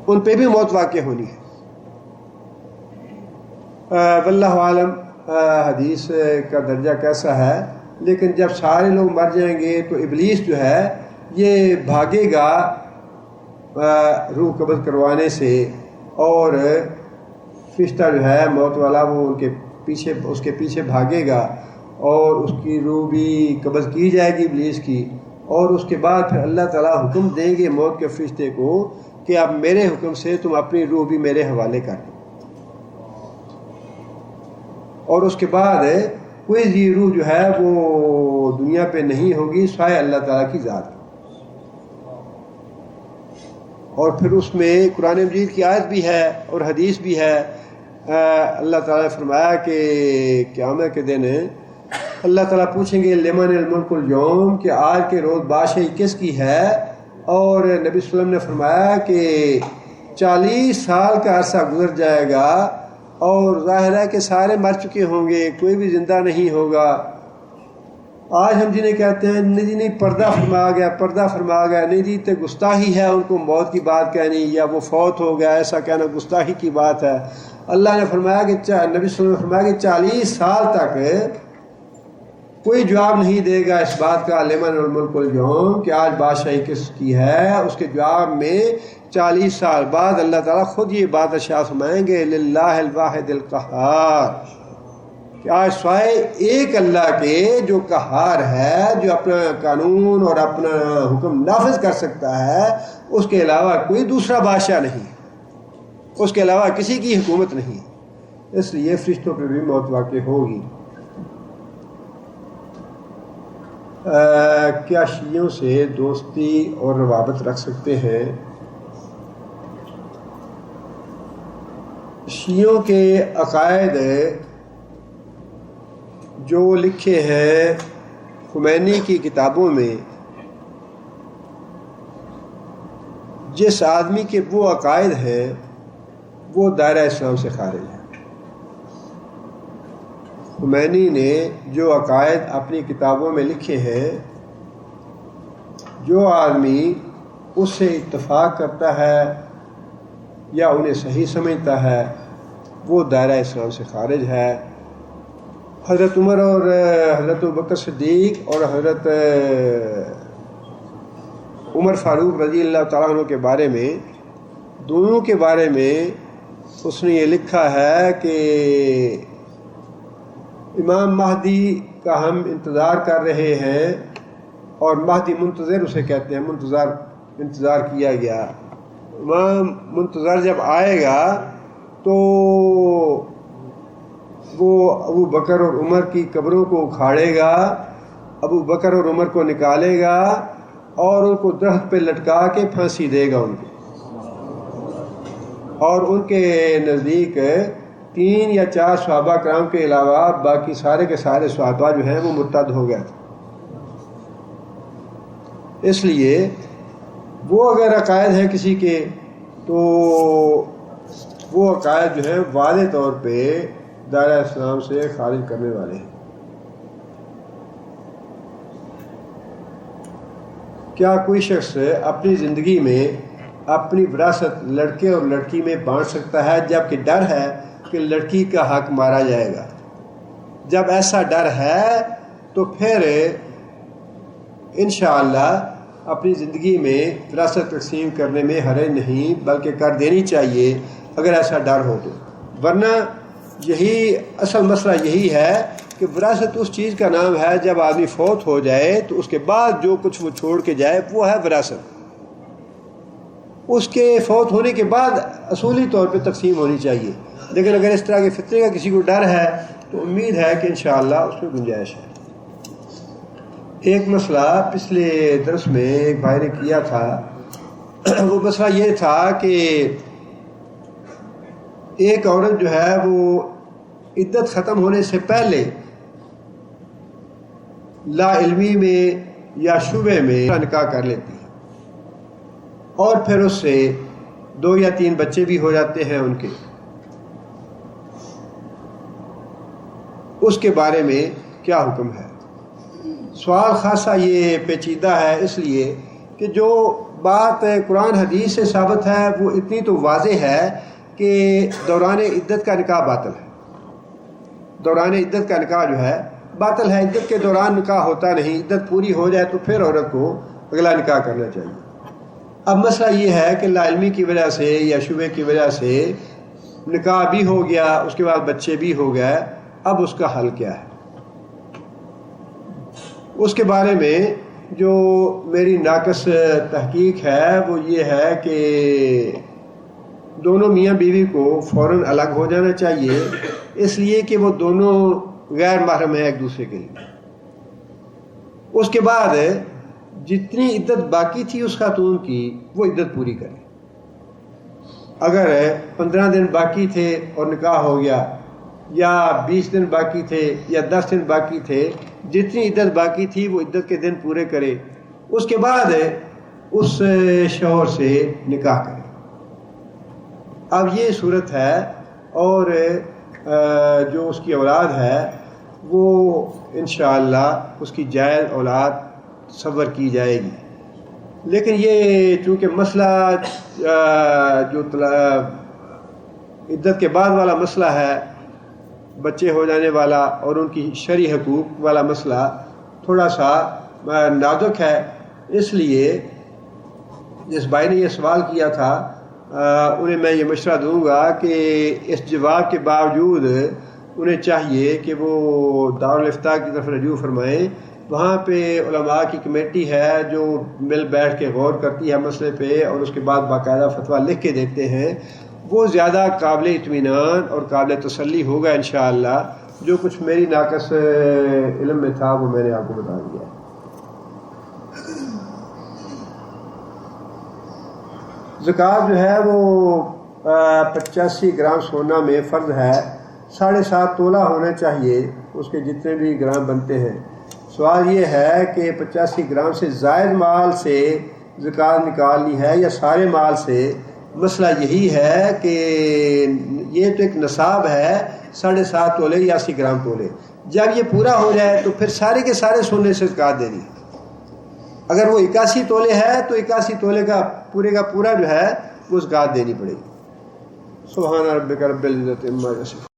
ان پہ بھی موت واقع ہونی ہے. واللہ عالم حدیث کا درجہ کیسا ہے، لیکن جب سارے لوگ مر جائیں گے تو ابلیس جو ہے یہ بھاگے گا روح قبض کروانے سے، اور فرشتہ جو ہے موت والا وہ اس کے پیچھے بھاگے گا اور اس کی روح بھی قبض کی جائے گی ابلیس کی. اور اس کے بعد پھر اللہ تعالیٰ حکم دیں گے موت کے فرشتے کو کہ اب میرے حکم سے تم اپنی روح بھی میرے حوالے کر دو. اور اس کے بعد کوئی ذی روح جو ہے وہ دنیا پہ نہیں ہوگی سوائے اللہ تعالیٰ کی ذات. اور پھر اس میں قرآن مجید کی آیت بھی ہے اور حدیث بھی ہے. اللہ تعالیٰ نے فرمایا کہ قیامت کے دن اللہ تعالیٰ پوچھیں گے لمن الملک اليوم، کہ آج کے روز بادشاہی کس کی ہے. اور نبی صلی اللہ علیہ وسلم نے فرمایا کہ 40 سال کا عرصہ گزر جائے گا اور ظاہر ہے کہ سارے مر چکے ہوں گے، کوئی بھی زندہ نہیں ہوگا. آج ہم جنہیں کہتے ہیں نہیں جی نہیں پردہ فرما گیا، پردہ فرما گیا، نہیں جی تو گستاخی ہے ان کو موت کی بات کہنی یا وہ فوت ہو گیا ایسا کہنا گستاخی کی بات ہے. اللہ نے فرمایا کہ نبی صلی اللہ علیہ وسلم نے فرمایا کہ 40 سال تک کوئی جواب نہیں دے گا اس بات کا لمن الملک اليوم کہ آج بادشاہی کس کی ہے. اس کے جواب میں 40 سال بعد اللہ تعالیٰ خود یہ بات ارشاد فرمائیں گے للہ الواحد القہار، کہ آج سوائے ایک اللہ کے جو قہار ہے، جو اپنا قانون اور اپنا حکم نافذ کر سکتا ہے، اس کے علاوہ کوئی دوسرا بادشاہ نہیں، اس کے علاوہ کسی کی حکومت نہیں. اس لیے فرشتوں پہ بھی موت واقع ہوگی. کیا شیعوں سے دوستی اور روابط رکھ سکتے ہیں؟ شیعوں کے عقائد جو لکھے ہیں خمینی کی کتابوں میں، جس آدمی کے وہ عقائد ہیں وہ دائرہ اسلام سے خارج ہے. خمینی نے جو عقائد اپنی کتابوں میں لکھے ہیں، جو آدمی اس سے اتفاق کرتا ہے یا انہیں صحیح سمجھتا ہے وہ دائرہ اسلام سے خارج ہے. حضرت عمر اور حضرت ابوبکر صدیق اور حضرت عمر فاروق رضی اللہ تعالیٰ عنہ کے بارے میں، دونوں کے بارے میں اس نے یہ لکھا ہے کہ امام مہدی کا ہم انتظار کر رہے ہیں، اور مہدی منتظر اسے کہتے ہیں، انتظار کیا گیا. امام منتظر جب آئے گا تو وہ ابو بکر اور عمر کی قبروں کو اکھاڑے گا، ابو بکر اور عمر کو نکالے گا اور ان کو درخت پہ لٹکا کے پھانسی دے گا ان کو، اور ان کے نزدیک 3 یا 4 صحابہ کرام کے علاوہ باقی سارے کے سارے صحابہ جو ہیں وہ مرتد ہو گئے تھے۔ اس لیے وہ اگر عقائد ہیں کسی کے تو وہ عقائد جو ہیں واضح طور پہ دائرہ اسلام سے خارج کرنے والے ہیں۔ کیا کوئی شخص اپنی زندگی میں اپنی وراثت لڑکے اور لڑکی میں بانٹ سکتا ہے جبکہ ڈر ہے کہ لڑکی کا حق مارا جائے گا؟ جب ایسا ڈر ہے تو پھر انشاءاللہ اپنی زندگی میں وراثت تقسیم کرنے میں حرج نہیں، بلکہ کر دینی چاہیے اگر ایسا ڈر ہو تو، ورنہ یہی اصل مسئلہ یہی ہے کہ وراثت اس چیز کا نام ہے جب آدمی فوت ہو جائے تو اس کے بعد جو کچھ وہ چھوڑ کے جائے وہ ہے وراثت، اس کے فوت ہونے کے بعد اصولی طور پہ تقسیم ہونی چاہیے، لیکن اگر اس طرح کے فطرے کا کسی کو ڈر ہے تو امید ہے کہ انشاءاللہ اس میں گنجائش ہے۔ ایک مسئلہ پچھلے درس میں ایک بھائی نے کیا تھا، وہ مسئلہ یہ تھا کہ ایک عورت جو ہے وہ عدت ختم ہونے سے پہلے لا علمی میں یا شبہ میں نکاح کر لیتی ہے اور پھر اس سے 2 یا 3 بچے بھی ہو جاتے ہیں ان کے، اس کے بارے میں کیا حکم ہے؟ سوال خاصا یہ پیچیدہ ہے، اس لیے کہ جو بات قرآن حدیث سے ثابت ہے وہ اتنی تو واضح ہے کہ دوران عدت کا نکاح باطل ہے، دوران عدت کا نکاح جو ہے باطل ہے، عدت کے دوران نکاح ہوتا نہیں، عدت پوری ہو جائے تو پھر عورت کو اگلا نکاح کرنا چاہیے۔ اب مسئلہ یہ ہے کہ لا علمی کی وجہ سے یا شبہ کی وجہ سے نکاح بھی ہو گیا، اس کے بعد بچے بھی ہو گئے، اب اس کا حل کیا ہے؟ اس کے بارے میں جو میری ناقص تحقیق ہے وہ یہ ہے کہ دونوں میاں بیوی کو فوراً الگ ہو جانا چاہیے، اس لیے کہ وہ دونوں غیر محرم ہیں ایک دوسرے کے لیے۔ اس کے بعد جتنی عدت باقی تھی اس خاتون کی وہ عدت پوری کرے، اگر 15 دن باقی تھے اور نکاح ہو گیا، یا 20 دن باقی تھے یا 10 دن باقی تھے، جتنی عدت باقی تھی وہ عدت کے دن پورے کرے، اس کے بعد اس شوہر سے نکاح کرے۔ اب یہ صورت ہے، اور جو اس کی اولاد ہے وہ انشاءاللہ اس کی جائز اولاد تصور کی جائے گی، لیکن یہ چونکہ مسئلہ جو عدت کے بعد والا مسئلہ ہے، بچے ہو جانے والا اور ان کی شرعی حقوق والا مسئلہ تھوڑا سا نازک ہے، اس لیے جس بھائی نے یہ سوال کیا تھا انہیں میں یہ مشورہ دوں گا کہ اس جواب کے باوجود انہیں چاہیے کہ وہ دارالفتاء کی طرف رجوع فرمائیں، وہاں پہ علماء کی کمیٹی ہے جو مل بیٹھ کے غور کرتی ہے مسئلے پہ اور اس کے بعد باقاعدہ فتویٰ لکھ کے دیتے ہیں، وہ زیادہ قابل اطمینان اور قابل تسلی ہوگا انشاءاللہ۔ جو کچھ میری ناقص علم میں تھا وہ میں نے آپ کو بتا دیا۔ زکوٰۃ جو ہے وہ 85 گرام سونا میں فرض ہے، 7.5 تولہ ہونا چاہیے اس کے جتنے بھی گرام بنتے ہیں۔ سوال یہ ہے کہ 85 گرام سے زائد مال سے زکوٰۃ نکالنی ہے یا سارے مال سے؟ مسئلہ یہی ہے کہ یہ تو ایک نصاب ہے 7.5 تولے یا 80 گرام تولے، جب یہ پورا ہو جائے تو پھر سارے کے سارے سونے سے زکوٰۃ دینی ہے۔ اگر وہ 81 تولے ہے تو 81 تولے کا پورا جو ہے وہ زکوٰۃ دینی پڑے گی۔ سبحان ربک رب العزت عما یصفون۔